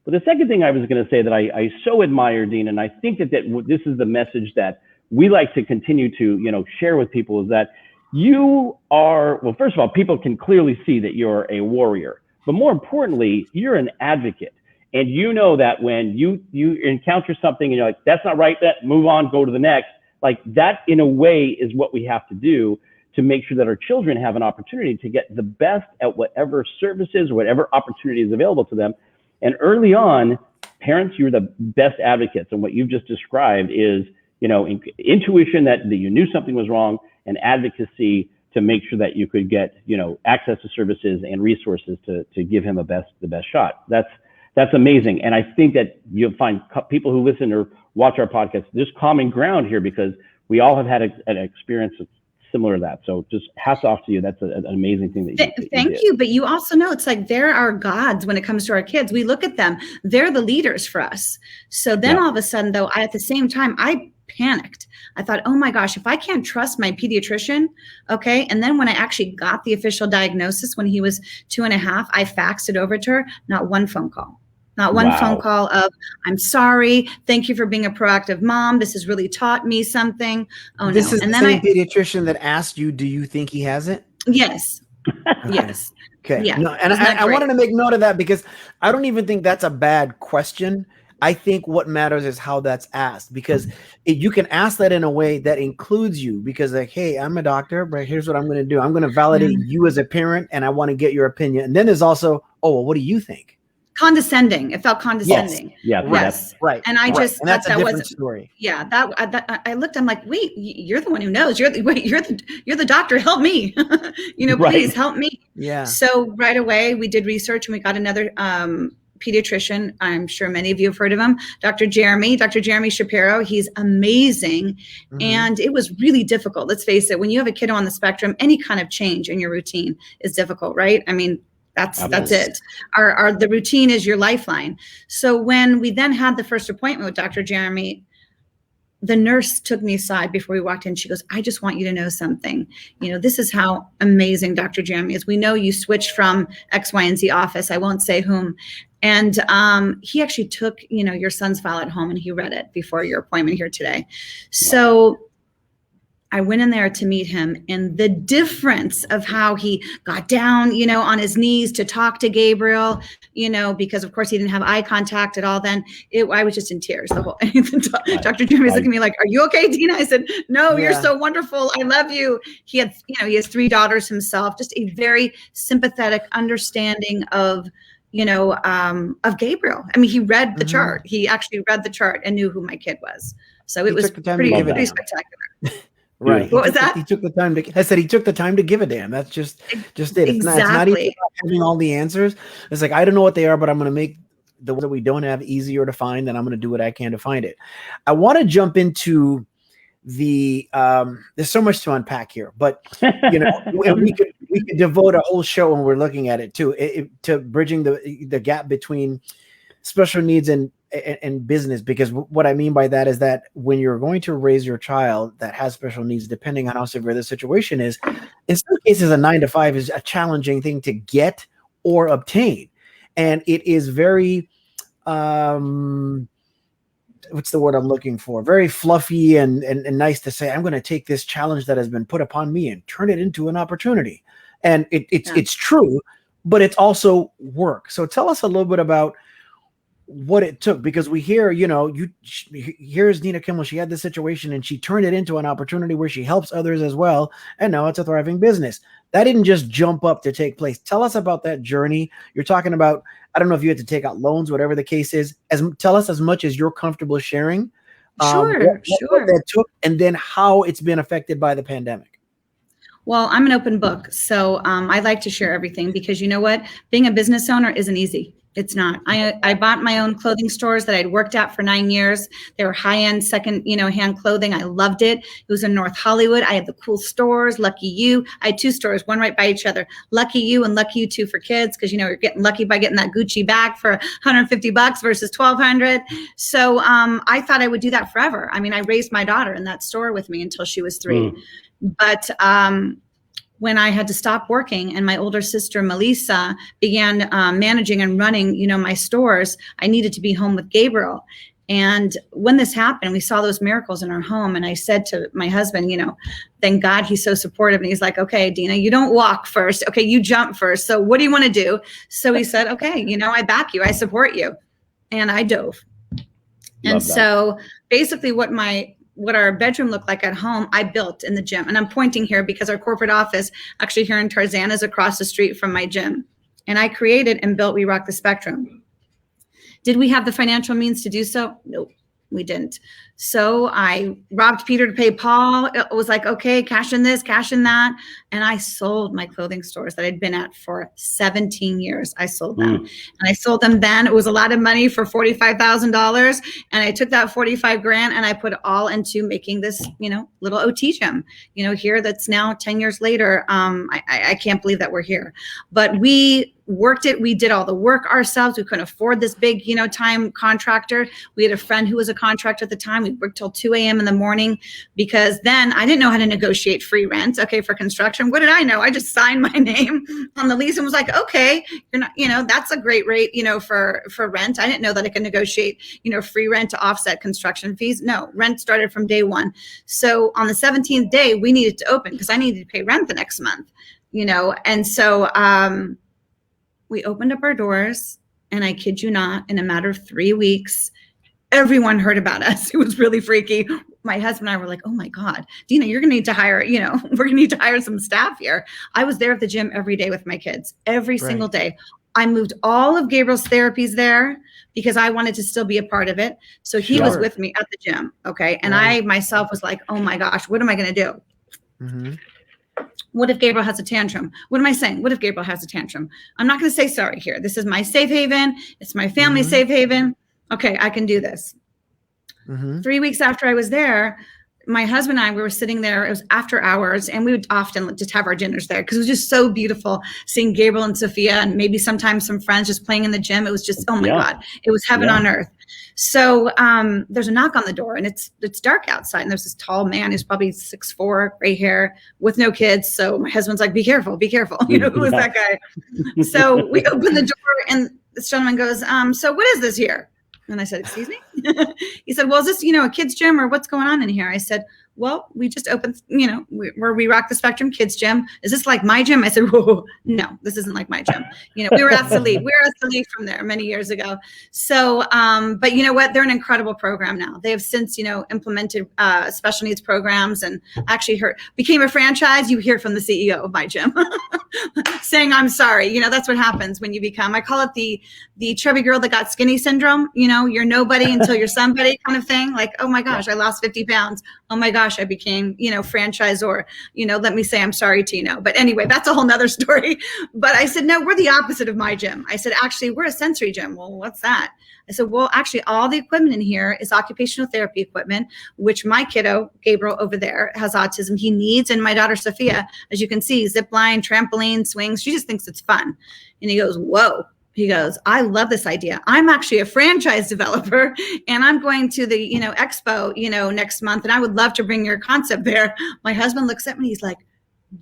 But the second thing I was going to say that I so admire, Dean, and I think that this is the message that we like to continue to, share with people, is that you are, well, first of all, people can clearly see that you're a warrior, but more importantly, you're an advocate. And you know that when you encounter something and you're like, that's not right, move on, go to the next, that in a way is what we have to do to make sure that our children have an opportunity to get the best at whatever services or whatever opportunity is available to them. And early on, parents, you're the best advocates. And what you've just described is, intuition that you knew something was wrong, and advocacy to make sure that you could get, access to services and resources to give him the best shot. That's amazing. And I think that you'll find people who listen or watch our podcast, there's common ground here because we all have had an experience similar to that. So just hats off to you. That's an amazing thing that you did. Thank you. But you also know it's they're our gods when it comes to our kids. We look at them. They're the leaders for us. So then all of a sudden, though, at the same time, I panicked. I thought, oh my gosh, if I can't trust my pediatrician, okay. And then when I actually got the official diagnosis when he was 2.5, I faxed it over to her. Not one phone call. Not one phone call of, I'm sorry, thank you for being a proactive mom. This has really taught me something. Oh, no. This is the same pediatrician that asked you, do you think he has it? Yes. Okay. Yes. Okay. Yeah. No, and I wanted to make note of that because I don't even think that's a bad question. I think what matters is how that's asked, because you can ask that in a way that includes you, because like, hey, I'm a doctor, but here's what I'm going to do. I'm going to validate you as a parent, and I want to get your opinion. And then there's also, oh, well, what do you think? Condescending. It felt condescending. Yes. Right. And I just and that's that a different wasn't story. Yeah, I looked. I'm like, wait, you're the one who knows. You're the doctor. Help me. Please help me. Yeah. So right away we did research and we got another pediatrician. I'm sure many of you have heard of him, Dr. Jeremy Shapiro. He's amazing. And it was really difficult. Let's face it. When you have a kid on the spectrum, any kind of change in your routine is difficult, right? I mean, that's it. The routine is your lifeline. So when we then had the first appointment with Dr. Jeremy, the nurse took me aside before we walked in. She goes, I just want you to know something. This is how amazing Dr. Jeremy is. We know you switched from X, Y, and Z office. I won't say whom. And he actually took, your son's file at home and he read it before your appointment here today. So I went in there to meet him, and the difference of how he got down, on his knees to talk to Gabriel, because of course he didn't have eye contact at all. Then I was just in tears. The whole Dr. Jeremy's looking at me like, "Are you okay, Dina?" I said, "No, you're so wonderful. I love you." He has 3 daughters himself. Just a very sympathetic understanding of Gabriel. I mean, he read the chart. He actually read the chart and knew who my kid was. So it was pretty spectacular. Right. What was that? He took the time to. I said he took the time to give a damn. That's just it. It's not even having all the answers. It's like, I don't know what they are, but I'm going to make the ones that we don't have easier to find, and I'm going to do what I can to find it. I want to jump into the. There's so much to unpack here, but we could devote a whole show when we're looking at it too, to bridging the gap between special needs and business, because what I mean by that is that when you're going to raise your child that has special needs, depending on how severe the situation is, in some cases a 9 to 5 is a challenging thing to get or obtain, and it is very what's the word I'm looking for, very fluffy and nice to say, I'm going to take this challenge that has been put upon me and turn it into an opportunity, and it's true, but it's also work. So tell us a little bit about what it took, because we hear, here's Dina Kimmel. She had this situation and she turned it into an opportunity where she helps others as well. And now it's a thriving business. That didn't just jump up to take place. Tell us about that journey. You're talking about, I don't know if you had to take out loans, whatever the case is. Tell us as much as you're comfortable sharing. What that took, and then how it's been affected by the pandemic. Well, I'm an open book. So I like to share everything, because you know what? Being a business owner isn't easy. It's not. I bought my own clothing stores that I'd worked at for 9 years. They were high-end hand clothing. I loved it. It was in North Hollywood. I had the cool stores, Lucky You. I had 2 stores, one right by each other. Lucky You and Lucky You 2 for kids, because you're getting lucky by getting that Gucci bag for $150 versus $1,200. So I thought I would do that forever. I mean, I raised my daughter in that store with me until she was 3. But when I had to stop working and my older sister, Melissa, began managing and running, my stores, I needed to be home with Gabriel. And when this happened, we saw those miracles in our home. And I said to my husband, thank God he's so supportive. And he's like, okay, Dina, you don't walk first. Okay, you jump first. So what do you want to do? So he said, okay, I back you. I support you. And I dove. And so basically what our bedroom looked like at home, I built in the gym. And I'm pointing here because our corporate office actually here in Tarzana is across the street from my gym. And I created and built We Rock the Spectrum. Did we have the financial means to do so? Nope, we didn't. So I robbed Peter to pay Paul. It was like, okay, cash in this, cash in that. And I sold my clothing stores that I'd been at for 17 years. I sold them. And I sold them then. It was a lot of money for $45,000. And I took that 45 grand and I put it all into making this, little OT gym, here that's now 10 years later. I can't believe that we're here. But we worked it. We did all the work ourselves. We couldn't afford this big, time contractor. We had a friend who was a contractor at the time. We worked till 2 a.m. in the morning, because then I didn't know how to negotiate free rent. Okay, for construction. What did I know? I just signed my name on the lease and was like, okay, you're not, that's a great rate, for rent. I didn't know that I could negotiate, free rent to offset construction fees. No, rent started from day one. So on the 17th day, we needed to open because I needed to pay rent the next month, and so we opened up our doors, and I kid you not, in a matter of 3 weeks, Everyone heard about us. It was really freaky. My husband and I were like, oh my God, Dina, you're going to need to hire, we're going to need to hire some staff here. I was there at the gym every day with my kids, every single day. I moved all of Gabriel's therapies there because I wanted to still be a part of it. So he was with me at the gym. Okay. And I myself was like, oh my gosh, what am I going to do? Mm-hmm. What if Gabriel has a tantrum? What am I saying? What if Gabriel has a tantrum? I'm not going to say sorry here. This is my safe haven. It's my family safe haven. Okay, I can do this. 3 weeks after I was there, my husband and I, we were sitting there. It was after hours, and we would often just have our dinners there because it was just so beautiful seeing Gabriel and Sophia, and maybe sometimes some friends just playing in the gym. It was just, oh my God, it was heaven on earth. So there's a knock on the door, and it's dark outside, and there's this tall man who's probably 6'4", gray hair, with no kids. So my husband's like, "Be careful, be careful." Who is that guy? So we open the door, and this gentleman goes, "So what is this here?" And I said, "Excuse me?" He said, "Well, is this, a kids gym, or what's going on in here?" I said, "Well, we just opened, where we rock the spectrum kids gym. Is this like my gym?" I said, "Whoa, no, this isn't like my gym." We were asked to leave. We were asked to leave from there many years ago. So, but you know what? They're an incredible program now. They have since, implemented special needs programs, and actually became a franchise. You hear from the CEO of my gym saying, "I'm sorry." That's what happens when you become, I call it the chubby girl that got skinny syndrome. You're nobody until you're somebody kind of thing. Like, oh my gosh, I lost 50 pounds. Oh my gosh, I became, franchisor, let me say I'm sorry to, but anyway, that's a whole nother story. But I said, no, we're the opposite of my gym. I said, actually, we're a sensory gym. Well, what's that? I said, well, actually, all the equipment in here is occupational therapy equipment, which my kiddo, Gabriel over there, has autism. He needs, and my daughter, Sophia, as you can see, zip line, trampoline, swings. She just thinks it's fun. And he goes, whoa. He goes, I love this idea. I'm actually a franchise developer, and I'm going to the, expo, next month, and I would love to bring your concept there. My husband looks at me, he's like,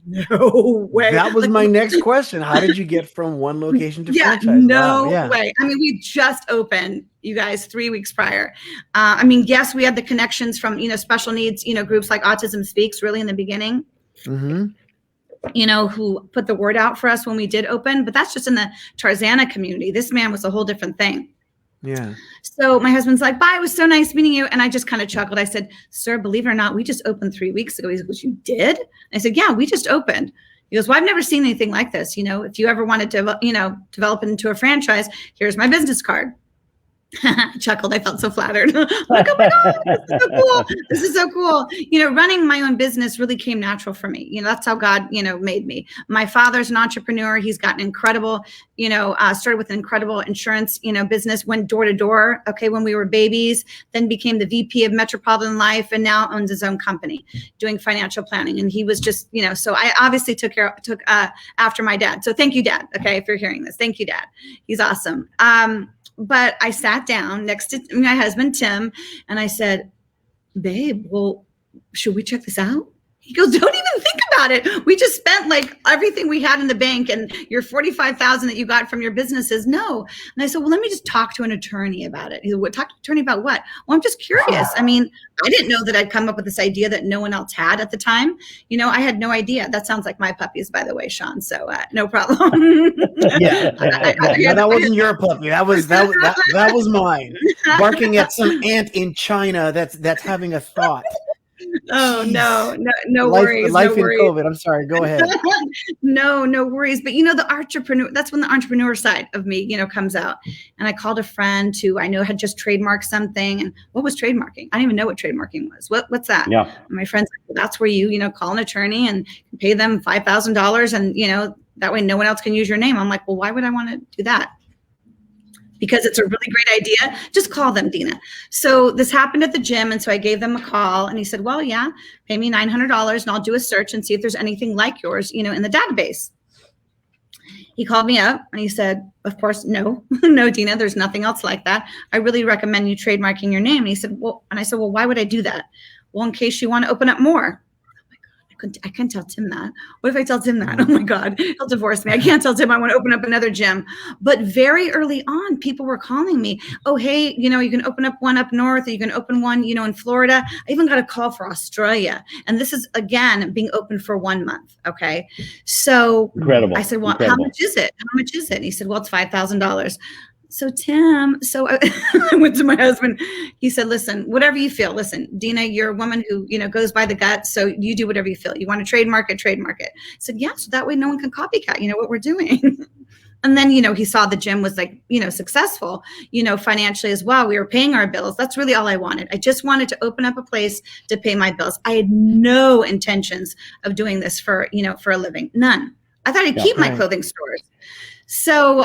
no way. That was my next question. How did you get from one location to franchise? No way. I mean, we just opened, you guys, 3 weeks prior. Yes, we had the connections from, special needs, groups like Autism Speaks really in the beginning. Mm-hmm. Who put the word out for us when we did open, but that's just in the Tarzana community. This man was a whole different thing. Yeah. So my husband's like, bye, it was so nice meeting you. And I just kind of chuckled. I said, sir, believe it or not, we just opened 3 weeks ago. He goes, you did? I said, yeah, we just opened. He goes, well, I've never seen anything like this. If you ever wanted to, develop it into a franchise, here's my business card. I chuckled. I felt so flattered. Like, oh my God, this is so cool. This is so cool. Running my own business really came natural for me. That's how God, made me. My father's an entrepreneur. He's got an incredible, started with an incredible insurance, business, went door to door. Okay. When we were babies, then became the VP of Metropolitan Life, and now owns his own company doing financial planning. And he was just, so I obviously took after my dad. So thank you, Dad. Okay. If you're hearing this, thank you, Dad. He's awesome. But I sat down next to my husband, Tim, and I said, babe, well, should we check this out? He goes, don't even think about it. We just spent like everything we had in the bank, and your $45,000 that you got from your businesses. No. And I said, well, let me just talk to an attorney about it. He said, talk to an attorney about what? Well, I'm just curious. I didn't know that I'd come up with this idea that no one else had at the time. I had no idea. That sounds like my puppies, by the way, Shawn. So no problem. That wasn't your puppy. That was mine. Barking at some ant in China that's having a thought. Oh, no worries. Life in COVID. I'm sorry. Go ahead. No worries. But the entrepreneur, that's when the entrepreneur side of me, comes out. And I called a friend who I know had just trademarked something. And what was trademarking? I didn't even know what trademarking was. What's that? Yeah. And my friend's like, well, that's where you, call an attorney and pay them $5,000, and, that way no one else can use your name. I'm like, well, why would I want to do that? Because it's a really great idea. Just call them, Dina. So this happened at the gym. And so I gave them a call, and he said, well, yeah, pay me $900 and I'll do a search and see if there's anything like yours, in the database. He called me up and he said, of course, no, Dina, there's nothing else like that. I really recommend you trademarking your name. And he said, well, why would I do that? Well, in case you want to open up more. I couldn't tell Tim that. What if I tell Tim that? Oh my God, he'll divorce me. I can't tell Tim I want to open up another gym. But very early on, people were calling me. Oh, hey, you can open up one up north, or you can open one, in Florida. I even got a call for Australia. And this is, again, being open for 1 month. Okay. So incredible. I said, well, How much is it? And he said, well, it's $5,000. So Tim, I went to my husband. He said, listen, whatever you feel, listen, Dina, you're a woman who, goes by the gut. So you do whatever you feel. You want to trademark it. I said, yeah. So that way no one can copycat, what we're doing. And then, he saw the gym was like, successful, financially as well. We were paying our bills. That's really all I wanted. I just wanted to open up a place to pay my bills. I had no intentions of doing this for a living. None. I thought I'd keep my clothing stores. So,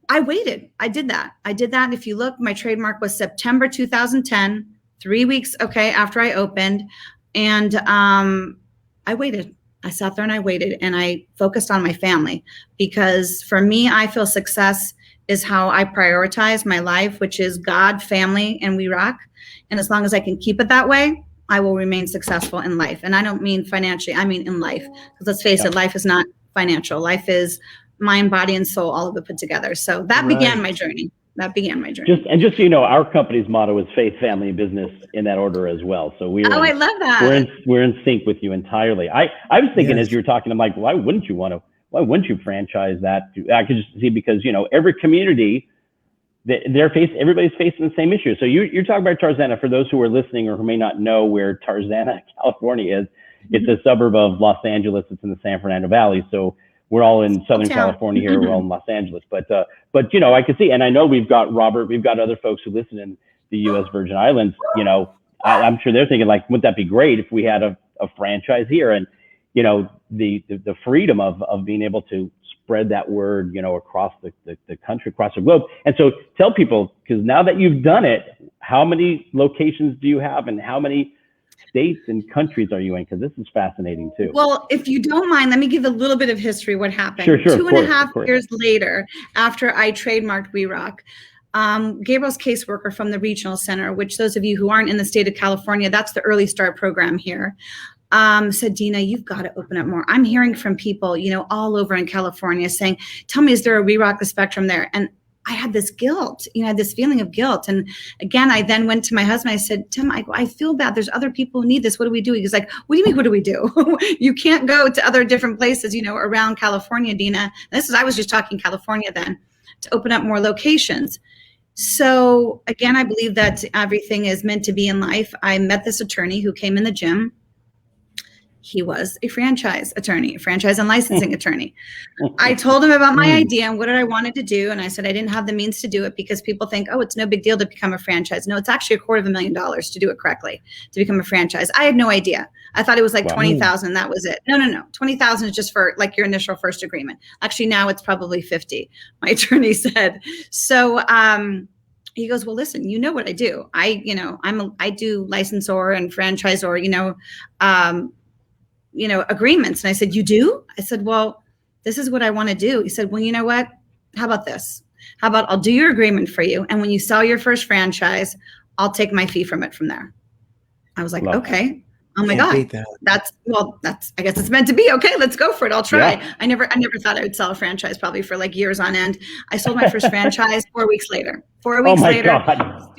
I waited. I did that. And if you look, my trademark was September 2010, 3 weeks, after I opened. And I waited. I sat there and I waited and I focused on my family, because for me, I feel success is how I prioritize my life, which is God, family, and We Rock. And as long as I can keep it that way, I will remain successful in life. And I don't mean financially, I mean in life. Because let's face it, life is not financial. Life is mind, body, and soul, all of it put together. So that began my journey. Just so you know, our company's motto is faith, family, and business in that order as well. So I love that. We're in sync with you entirely. I was thinking as you were talking, I'm like, why wouldn't you franchise that? I could just see, because every community, everybody's facing the same issue. So you're talking about Tarzana. For those who are listening or who may not know where Tarzana, California is, it's a suburb of Los Angeles. It's in the San Fernando Valley. So we're all in Southern California here. We're all in Los Angeles, but I can see, and I know we've got Robert, we've got other folks who listen in the U.S. Virgin Islands. I'm sure they're thinking, like, wouldn't that be great if we had a franchise here? And the freedom of being able to spread that word, across the country, across the globe. And so tell people, because now that you've done it, how many locations do you have, and how many states and countries are you in? Because this is fascinating too. Well, if you don't mind, let me give a little bit of history. What happened? Sure. 2.5 years later, after I trademarked We Rock, Gabriel's caseworker from the regional center, which those of you who aren't in the state of California, that's the Early Start program here, said, Dina, you've got to open up more. I'm hearing from people, all over in California saying, tell me, is there a We Rock the Spectrum there? And I had this guilt, I had this feeling of guilt. And again, I then went to my husband. I said, Tim, I feel bad. There's other people who need this. What do we do? He's like, what do you mean, what do we do? You can't go to other different places, around California, Dina. I was just talking California then, to open up more locations. So again, I believe that everything is meant to be in life. I met this attorney who came in the gym. He was a franchise attorney, franchise and licensing attorney. I told him about my idea and what I wanted to do. And I said, I didn't have the means to do it, because people think, oh, it's no big deal to become a franchise. No, it's actually $250,000 to do it correctly, to become a franchise. I had no idea. I thought it was like 20,000. That was it. No. 20,000 is just for like your initial first agreement. Actually, now it's probably 50. My attorney said. So, he goes, well, listen, you know what I do. I do licensor and franchisor, agreements. And I said, you do? I said, well, this is what I want to do. He said, well, you know what? How about this? How about I'll do your agreement for you, and when you sell your first franchise, I'll take my fee from it from there. I was like, okay. Oh my God. That's I guess it's meant to be. Okay, let's go for it. I'll try. Yeah. I never thought I would sell a franchise probably for like years on end. I sold my first franchise 4 weeks later. 4 weeks later, God.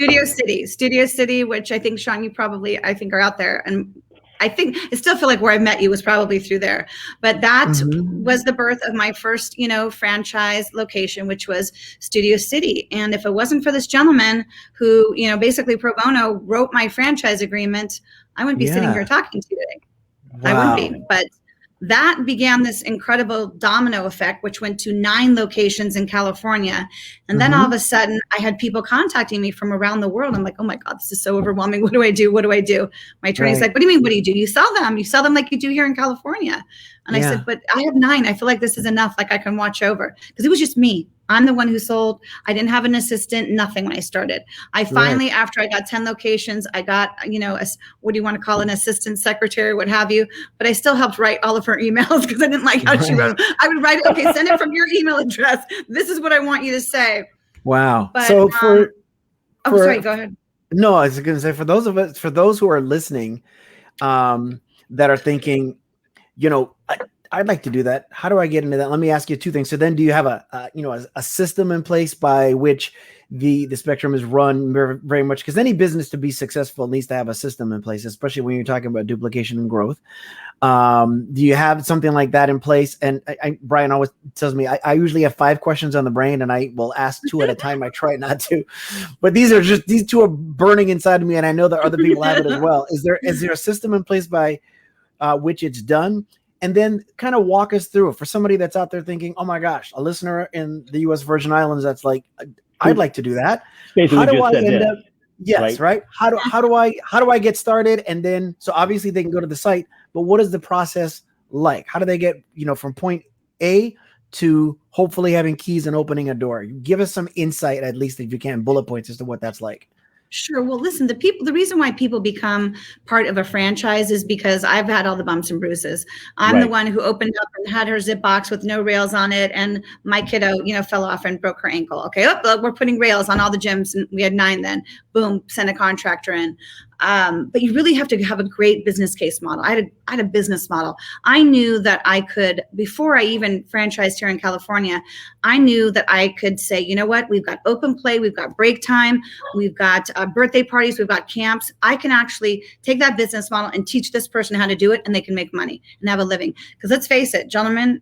Studio City, which I think, Shawn, you probably, I think, are out there. And I still feel like where I met you was probably through there. But that was the birth of my first, franchise location, which was Studio City. And if it wasn't for this gentleman who, basically pro bono wrote my franchise agreement, I wouldn't be sitting here talking to you today. Wow. I wouldn't be. But that began this incredible domino effect, which went to 9 locations in California. And then all of a sudden I had people contacting me from around the world. I'm like, oh my God, this is so overwhelming. What do I do? My attorney's like, what do you mean? What do? You sell them. You sell them like you do here in California. And I said, but I have 9. I feel like this is enough. Like I can watch over, because it was just me. I'm the one who sold. I didn't have an assistant, nothing when I started. I finally, after I got 10 locations, I got, what do you want to call an assistant secretary, what have you. But I still helped write all of her emails, because I didn't like how she wrote them. I would write, okay, send it from your email address. This is what I want you to say. Wow. But, so sorry, go ahead. No, I was going to say, for those who are listening, that are thinking, I'd like to do that. How do I get into that? Let me ask you two things. So then do you have a system in place by which the spectrum is run very, very much? Because any business to be successful needs to have a system in place, especially when you're talking about duplication and growth. Do you have something like that in place? And Brian always tells me I usually have 5 questions on the brain and I will ask 2 at a time. I try not to, but these 2 are burning inside of me. And I know that other people have it as well. Is there a system in place by which it's done? And then kind of walk us through it for somebody that's out there thinking, oh my gosh, a listener in the U.S. Virgin Islands that's like, I'd like to do that. Basically, how do I end up? Yes, right. How do I get started? And then so obviously they can go to the site, but what is the process like? How do they get from point A to hopefully having keys and opening a door? Give us some insight, at least if you can, bullet points as to what that's like. Sure. Well, listen, the reason why people become part of a franchise is because I've had all the bumps and bruises. I'm the one who opened up and had her zip box with no rails on it. And my kiddo, fell off and broke her ankle. Okay. We're putting rails on all the gyms. And we had 9 then. Boom, send a contractor in. But you really have to have a great business case model. I had a business model. I knew that I could, before I even franchised here in California, I knew that I could say, you know what, we've got open play, we've got break time, we've got birthday parties, we've got camps. I can actually take that business model and teach this person how to do it, and they can make money and have a living. Because let's face it, gentlemen,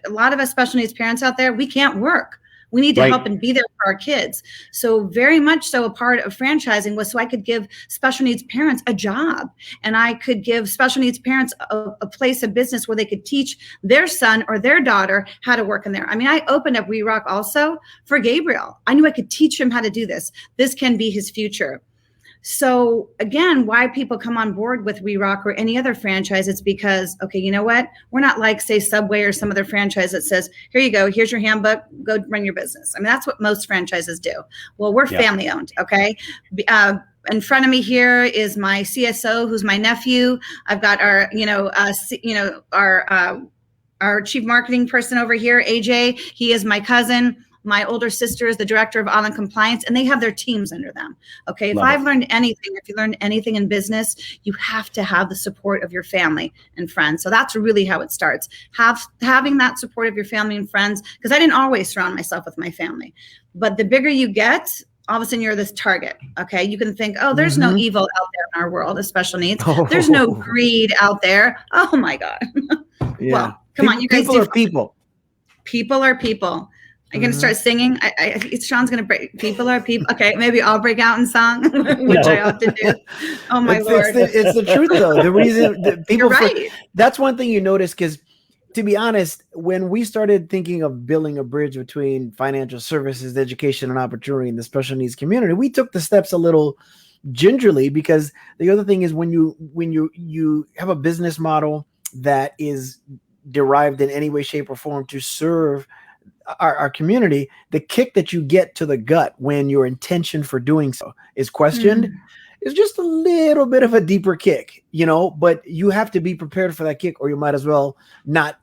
a lot of us special needs parents out there, we can't work. We need to help and be there for our kids. So very much so a part of franchising was so I could give special needs parents a job, and I could give special needs parents a place of business where they could teach their son or their daughter how to work in there. I mean, I opened up We Rock also for Gabriel. I knew I could teach him how to do this. This can be his future. So again, why people come on board with We Rock or any other franchise, it's because, okay, you know what? We're not like, say, Subway or some other franchise that says, here you go, here's your handbook, go run your business. I mean, that's what most franchises do. Well, we're family owned, okay? In front of me here is my CSO, who's my nephew. I've got our, our chief marketing person over here, AJ. He is my cousin. My older sister is the director of audit and compliance, and they have their teams under them. Okay. If you learned anything in business, you have to have the support of your family and friends. So that's really how it starts. Having that support of your family and friends, because I didn't always surround myself with my family. But the bigger you get, all of a sudden you're this target. Okay. You can think, oh, there's no evil out there in our world of special needs. There's no greed out there. Oh my God. Yeah. Well, come on, you guys. People are people. People are people. I'm going to start singing. Shawn's going to break. People are people. Okay, maybe I'll break out in song, which I often do. Oh my Lord. It's the truth though. The reason that people, you're right. That's one thing you notice, because to be honest, when we started thinking of building a bridge between financial services, education, and opportunity in the special needs community, we took the steps a little gingerly, because the other thing is when you have a business model that is derived in any way, shape, or form to serve our community, the kick that you get to the gut when your intention for doing so is questioned is just a little bit of a deeper kick, but you have to be prepared for that kick, or you might as well not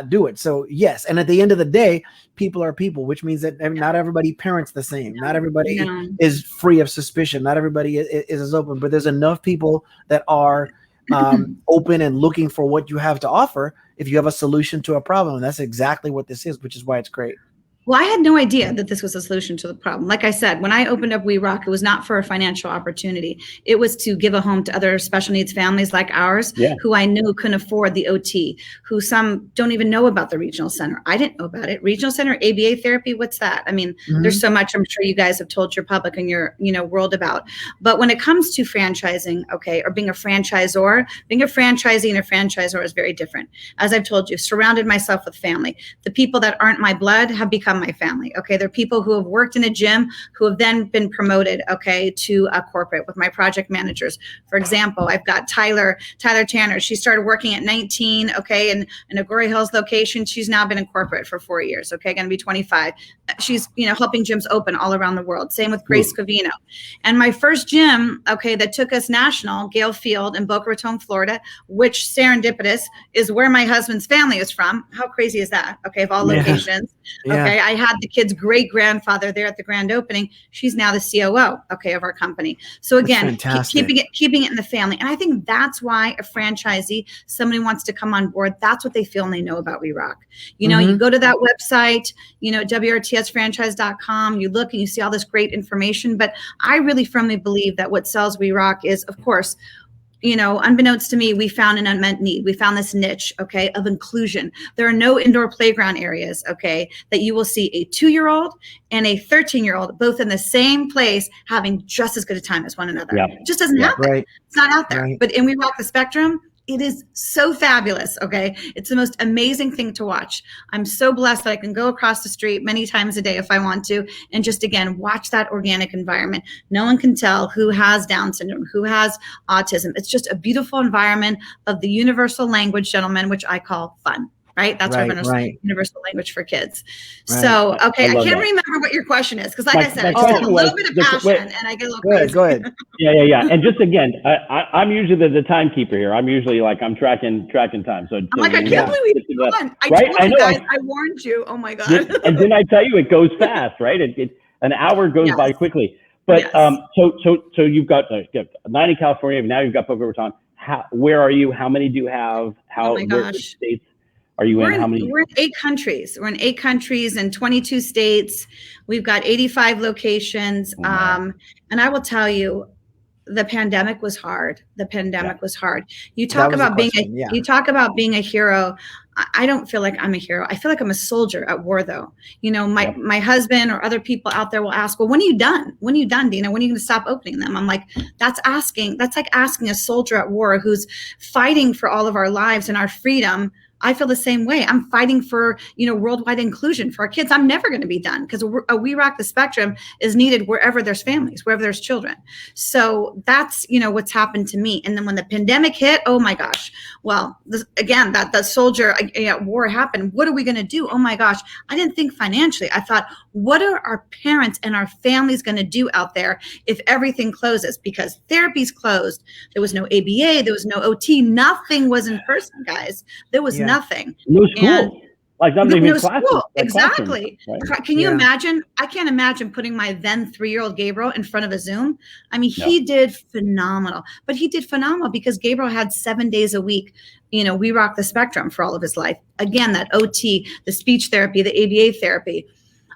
do it. So yes. And at the end of the day, people are people, which means that not everybody parents the same. Not everybody is free of suspicion. Not everybody is as open, but there's enough people that are open and looking for what you have to offer if you have a solution to a problem. And that's exactly what this is, which is why it's great. Well, I had no idea that this was a solution to the problem. Like I said, when I opened up We Rock, it was not for a financial opportunity. It was to give a home to other special needs families like ours, who I knew couldn't afford the OT, who some don't even know about the regional center. I didn't know about it. Regional center, ABA therapy, what's that? I mean, there's so much I'm sure you guys have told your public and your world about. But when it comes to franchising, okay, or being a franchisor, being a franchisee and a franchisor is very different. As I've told you, surrounded myself with family. The people that aren't my blood have become my family. Okay. They're people who have worked in a gym who have then been promoted, okay, to a corporate with my project managers. For example, I've got Tyler Tanner. She started working at 19, okay, in a Glory Hills location. She's now been in corporate for 4 years, okay, going to be 25. she's helping gyms open all around the world. Same with Grace Covino. And my first gym, that took us national, Gale Field in Boca Raton, Florida, which serendipitous is where my husband's family is from. How crazy is that? Okay, of all locations. Yeah. Okay, I had the kid's great grandfather there at the grand opening. She's now the COO, of our company. So again, keeping it in the family. And I think that's why a franchisee, somebody wants to come on board, that's what they feel and they know about We Rock. You go to that website, WRTSfranchise.com, you look and you see all this great information. But I really firmly believe that what sells We Rock is, of course, unbeknownst to me, we found an unmet need. We found this niche, of inclusion. There are no indoor playground areas, that you will see a 2-year-old and a 13-year-old both in the same place having just as good a time as one another. Yeah. It just doesn't happen. Right. It's not out there. Right. But in We Rock the Spectrum, it is so fabulous. It's the most amazing thing to watch. I'm so blessed that I can go across the street many times a day if I want to, and just, again, watch that organic environment. No one can tell who has Down syndrome, who has autism. It's just a beautiful environment of the universal language, gentlemen, which I call fun. Right? That's our universal language for kids. Right. So, I can't remember what your question is, because like I said, I just have a little bit of passion and I get a little crazy. Go ahead. Yeah. And just again, I'm usually the timekeeper here. I'm usually I'm tracking time. So I can't believe we won. I told you guys, I warned you. Oh my God. And then I tell you, it goes fast, right? An hour goes by quickly. But so you've got 9 in California. Now you've got Boca Raton. Where are you? How many do you have? Oh my gosh. States are you in? How many? We're in 8 countries. We're in 8 countries and 22 states. We've got 85 locations. And I will tell you, the pandemic was hard. Was hard. You talk about you talk about being a hero. I don't feel like I'm a hero. I feel like I'm a soldier at war, though. My husband or other people out there will ask, well, when are you done? When are you done, Dina? When are you going to stop opening them? I'm like, that's like asking a soldier at war who's fighting for all of our lives and our freedom. I feel the same way. I'm fighting for, worldwide inclusion for our kids. I'm never going to be done, because We Rock the Spectrum is needed wherever there's families, wherever there's children. So that's, what's happened to me. And then when the pandemic hit, oh my gosh, well, that soldier at war happened. What are we going to do? Oh my gosh. I didn't think financially. I thought, what are our parents and our families going to do out there if everything closes? Because therapy's closed. There was no ABA. There was no OT. Nothing was in person, guys. There was nothing. No school. Not even classes. School. Exactly. Right? Can you imagine? I can't imagine putting my then 3-year-old Gabriel in front of a Zoom. I mean, he did phenomenal. But he did phenomenal because Gabriel had 7 days a week. We Rock the Spectrum for all of his life. Again, that OT, the speech therapy, the ABA therapy.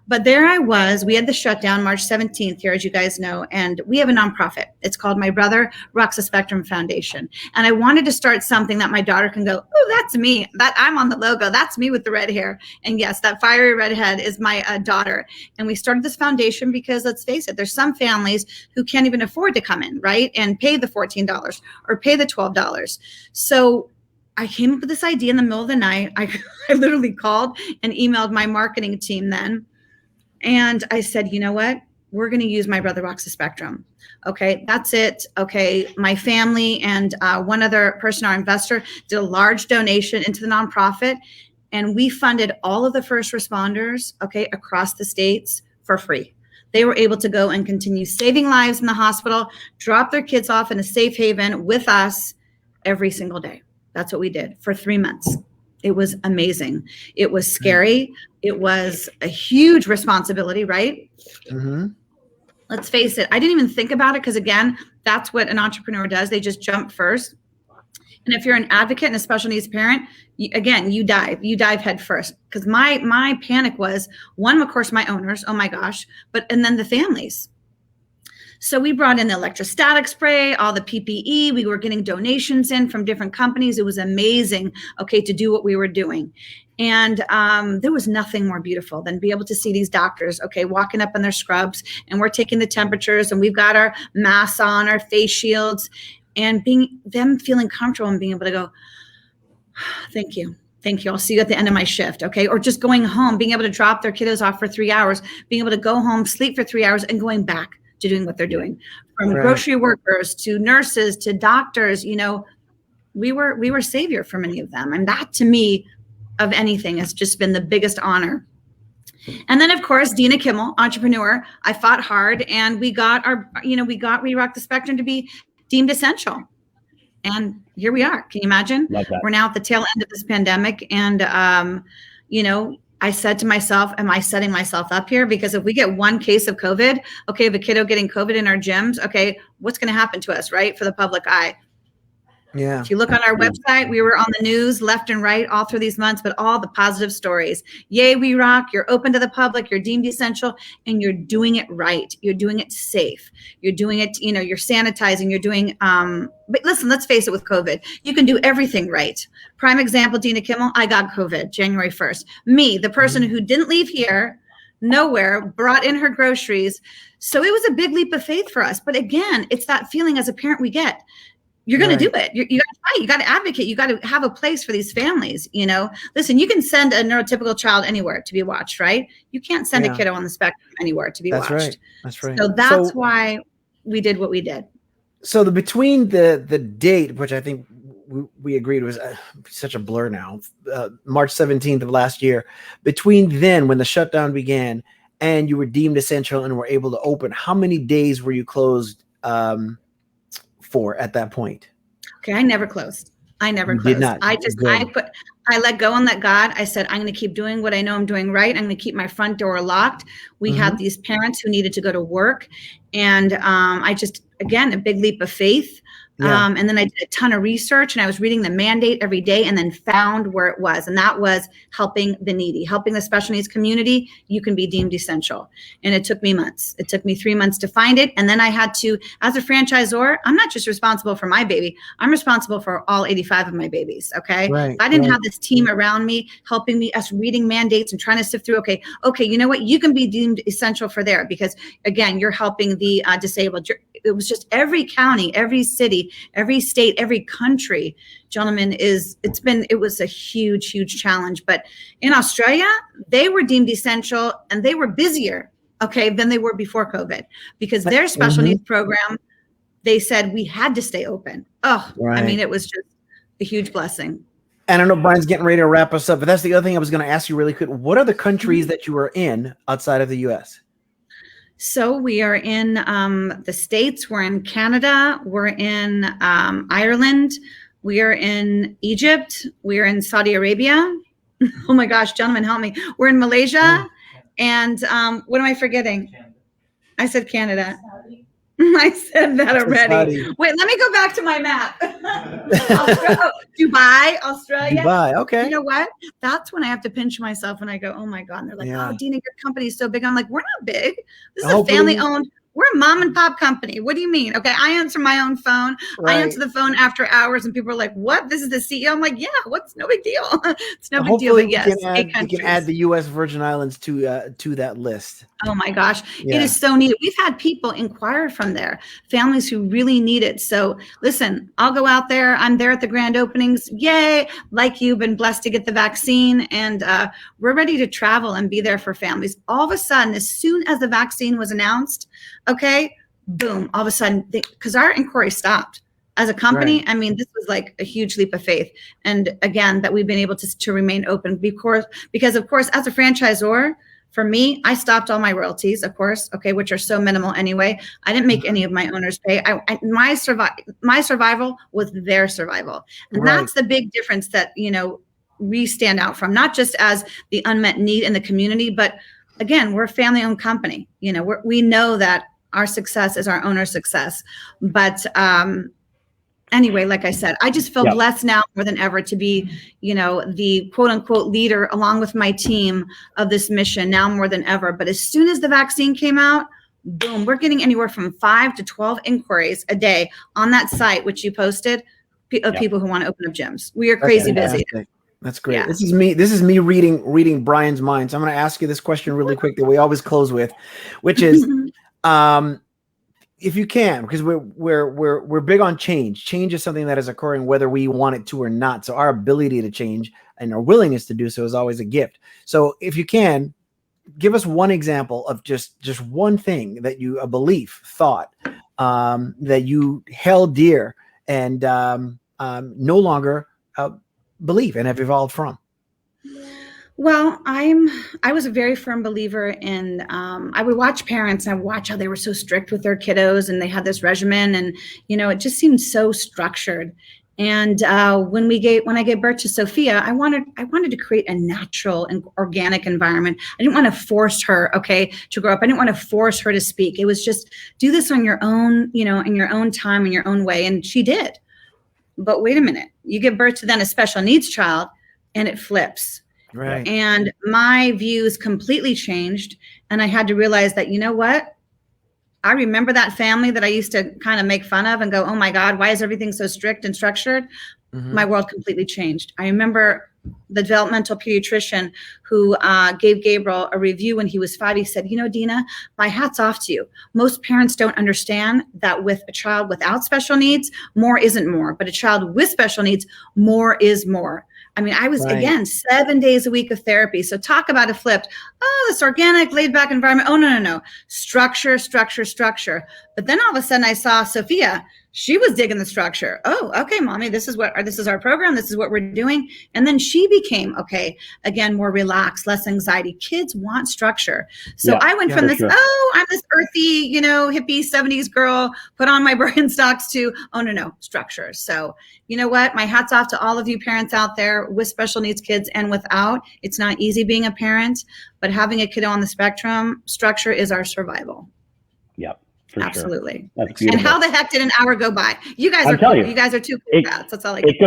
But there I was. We had the shutdown March 17th here, as you guys know, and we have a nonprofit. It's called My Brother Rocks the Spectrum Foundation. And I wanted to start something that my daughter can go, oh, that's me. That I'm on the logo. That's me with the red hair. And yes, that fiery redhead is my daughter. And we started this foundation because, let's face it, there's some families who can't even afford to come in, right, and pay the $14 or pay the $12. So I came up with this idea in the middle of the night. I literally called and emailed my marketing team then. And I said, you know what? We're going to use My Brother Rocks the Spectrum. Okay, that's it. Okay, my family and one other person, our investor, did a large donation into the nonprofit. And we funded all of the first responders, across the states for free. They were able to go and continue saving lives in the hospital, drop their kids off in a safe haven with us every single day. That's what we did for 3 months. It was amazing. It was scary. It was a huge responsibility, right? Mm-hmm. Let's face it. I didn't even think about it because, again, that's what an entrepreneur does. They just jump first. And if you're an advocate and a special needs parent, you dive head first. Because my panic was, one, of course, my owners, oh my gosh, and then the families. So we brought in the electrostatic spray, all the PPE. We were getting donations in from different companies. It was amazing, to do what we were doing. And there was nothing more beautiful than be able to see these doctors, walking up in their scrubs, and we're taking the temperatures, and we've got our masks on, our face shields, and them feeling comfortable and being able to go, thank you. I'll see you at the end of my shift. Or just going home, being able to drop their kiddos off for 3 hours, being able to go home, sleep for 3 hours, and going back to doing what they're doing. From grocery workers to nurses to doctors, we were savior for many of them. And that, to me, of anything, has just been the biggest honor. And then, of course, Dina Kimmel, entrepreneur. I fought hard, and we got We Rock the Spectrum to be deemed essential. And here we are. Can you imagine? Love that. We're now at the tail end of this pandemic. And, I said to myself, am I setting myself up here? Because if we get one case of COVID, okay, the kiddo getting COVID in our gyms, okay, what's going to happen to us, right? For the public eye. Yeah. If you look on our website, we were on the news left and right all through these months, but all the positive stories. Yay, we rock. You're open to the public. You're deemed essential, and you're doing it right. You're doing it safe. You're doing it, you're sanitizing. You're doing, but listen, let's face it, with COVID, you can do everything right. Prime example, Dina Kimmel, I got COVID January 1st. Me, the person who didn't leave here, nowhere, brought in her groceries. So it was a big leap of faith for us. But again, it's that feeling as a parent we get. You're going to do it. You got to fight. You got to advocate. You got to have a place for these families. Listen, you can send a neurotypical child anywhere to be watched, right? You can't send a kiddo on the spectrum anywhere to be watched. Right. That's right. So that's why we did what we did. So between the date, which I think we agreed was such a blur now, March 17th of last year, between then when the shutdown began and you were deemed essential and were able to open, how many days were you closed for at that point? Okay, I never closed. I did not. I let go and let God. I said, I'm going to keep doing what I know I'm doing right. I'm going to keep my front door locked. We had these parents who needed to go to work. And again, a big leap of faith. Yeah. And then I did a ton of research, and I was reading the mandate every day, and then found where it was. And that was helping the needy, helping the special needs community. You can be deemed essential. And it took me months. It took me 3 months to find it. And then I had to, as a franchisor, I'm not just responsible for my baby. I'm responsible for all 85 of my babies. Okay. Right, if I didn't have this team around me, helping me, us reading mandates and trying to sift through, okay, you know what? You can be deemed essential for there, because again, you're helping the disabled. It was just every county, every city, every state, every country, gentlemen, it was a huge, huge challenge. But in Australia, they were deemed essential, and they were busier, than they were before COVID, because their special needs program, they said we had to stay open. Right. I mean, it was just a huge blessing. And I know Brian's getting ready to wrap us up, but that's the other thing I was going to ask you really quick. What are the countries that you are in outside of the U.S.? So we are in the States, we're in Canada, we're in Ireland, we are in Egypt, we are in Saudi Arabia. Oh my gosh, gentlemen, help me. We're in Malaysia. And what am I forgetting? I said Canada. I said that already. Wait, let me go back to my map. Dubai, Australia. Dubai, okay. You know what? That's when I have to pinch myself and I go, oh my God. And they're like, oh, Dina, your company is so big. I'm like, we're not big. This is a family-owned. We're a mom and pop company. What do you mean? Okay, I answer my own phone. Right. I answer the phone after hours, and people are like, "What? This is the CEO." I'm like, "Yeah, what's no big deal? It's no big deal." But yes, you can add the U.S. Virgin Islands to that list. Oh my gosh, it is so neat. We've had people inquire from there, families who really need it. So listen, I'll go out there. I'm there at the grand openings. Yay! Like you've been blessed to get the vaccine, and we're ready to travel and be there for families. All of a sudden, as soon as the vaccine was announced, okay, boom, all of a sudden, because our inquiry stopped. As a company, right. I mean, this was like a huge leap of faith. And again, that we've been able to remain open because of course, as a franchisor, for me, I stopped all my royalties, of course, okay, which are so minimal anyway. I didn't make any of my owners pay. My survival was their survival. And that's the big difference that, we stand out from, not just as the unmet need in the community, but again, we're a family-owned company. We know that our success is our owner's success. But anyway, like I said, I just feel blessed now more than ever to be, the quote unquote leader along with my team of this mission now more than ever. But as soon as the vaccine came out, boom, we're getting anywhere from 5 to 12 inquiries a day on that site, which you posted, of people who want to open up gyms. We are crazy busy. That's great. Yeah. This is me reading Brian's mind. So I'm going to ask you this question really quick that we always close with, which is, if you can, because we're big on change. Change is something that is occurring whether we want it to or not. So our ability to change and our willingness to do so is always a gift. So if you can, give us one example of just one thing that a belief, thought, that you held dear and no longer believe and have evolved from. Well, I was a very firm believer in, I would watch parents and I would watch how they were so strict with their kiddos and they had this regimen and, it just seemed so structured. And when I gave birth to Sophia, I wanted to create a natural and organic environment. I didn't want to force her, to grow up. I didn't want to force her to speak. It was just do this on your own, in your own time, in your own way. And she did. But wait a minute, you give birth to then a special needs child and it flips. Right. And my views completely changed. And I had to realize that, you know what? I remember that family that I used to kind of make fun of and go, oh my God, why is everything so strict and structured? Mm-hmm. My world completely changed. I remember the developmental pediatrician who gave Gabriel a review when he was 5. He said, Dina, my hat's off to you. Most parents don't understand that with a child without special needs, more isn't more. But a child with special needs, more is more. I mean, I was, again, 7 days a week of therapy. So talk about a flipped, this organic, laid back environment. Oh, no. Structure, structure, structure. But then all of a sudden I saw Sophia. She was digging the structure. Oh, okay, mommy, this is our program. This is what we're doing. And then she became, again, more relaxed, less anxiety. Kids want structure. So I went from this, I'm this earthy, hippie 70s girl, put on my Birkenstocks to, no, structure. So you know what? My hat's off to all of you parents out there with special needs kids and without. It's not easy being a parent, but having a kiddo on the spectrum, structure is our survival. Yep. Absolutely. Sure. That's beautiful. And how the heck did an hour go by? You guys are cool. You guys are too cool. That's all I It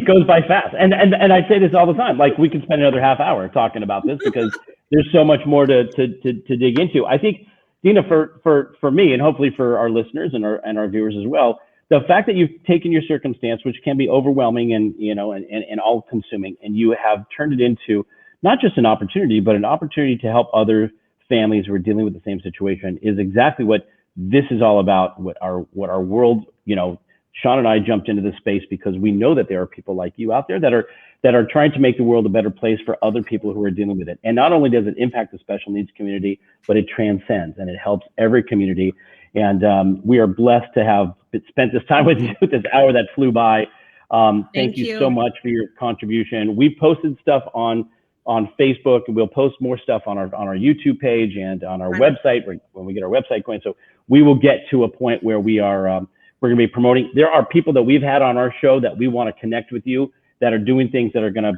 goes by fast. And I say this all the time. Like, we could spend another half hour talking about this because there's so much more to dig into. I think, Dina, for me, and hopefully for our listeners and our viewers as well, the fact that you've taken your circumstance, which can be overwhelming and all consuming, and you have turned it into not just an opportunity, but an opportunity to help other families who are dealing with the same situation is exactly what this is all about. What our world, Shawn and I jumped into this space because we know that there are people like you out there that are trying to make the world a better place for other people who are dealing with it. And not only does it impact the special needs community, but it transcends and it helps every community. And we are blessed to have spent this time with you, this hour that flew by. Thank you so much for your contribution. We posted stuff on Facebook, and we'll post more stuff on our YouTube page and on our website when we get our website going. So we will get to a point where we're going to be promoting. There are people that we've had on our show that we want to connect with you that are doing things that are going to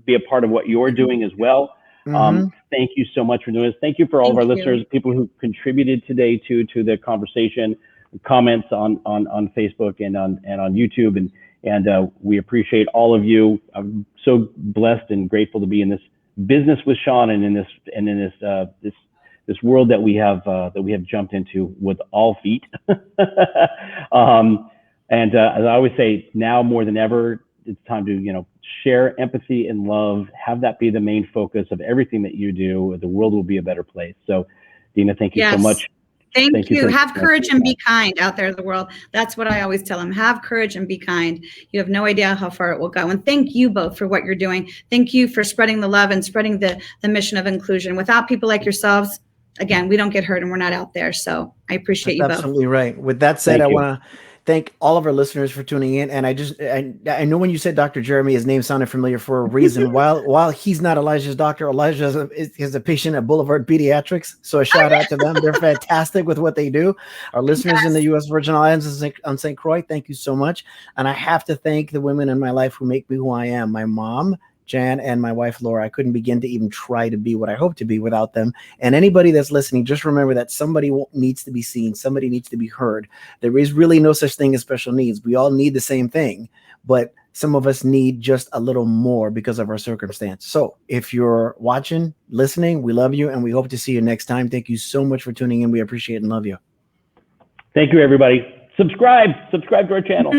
be a part of what you're doing as well. Mm-hmm. Thank you so much for doing this. Thank you for all of our listeners, people who contributed today to the conversation, comments on Facebook and on YouTube, and we appreciate all of you. I'm so blessed and grateful to be in this business with Shawn and in this world that we have jumped into with all feet. And as I always say, now more than ever, it's time to share empathy and love. Have that be the main focus of everything that you do. The world will be a better place. So, Dina, thank you so much. Thank you. Have courage and be kind out there in the world. That's what I always tell them. Have courage and be kind. You have no idea how far it will go. And thank you both for what you're doing. Thank you for spreading the love and spreading the mission of inclusion. Without people like yourselves, again, we don't get hurt and we're not out there. So I appreciate you both. Absolutely right. With that said, I want to thank all of our listeners for tuning in. And I know when you said Dr. Jeremy, his name sounded familiar for a reason. While he's not Elijah's doctor, Elijah is a patient at Boulevard Pediatrics. So a shout out to them. They're fantastic with what they do. Our listeners in the U.S. Virgin Islands on St. Croix, thank you so much. And I have to thank the women in my life who make me who I am. My mom, Jan, and my wife, Laura. I couldn't begin to even try to be what I hope to be without them. And anybody that's listening, just remember that somebody needs to be seen. Somebody needs to be heard. There is really no such thing as special needs. We all need the same thing, but some of us need just a little more because of our circumstance. So if you're watching, listening, we love you, and we hope to see you next time. Thank you so much for tuning in. We appreciate and love you. Thank you, everybody. Subscribe to our channel.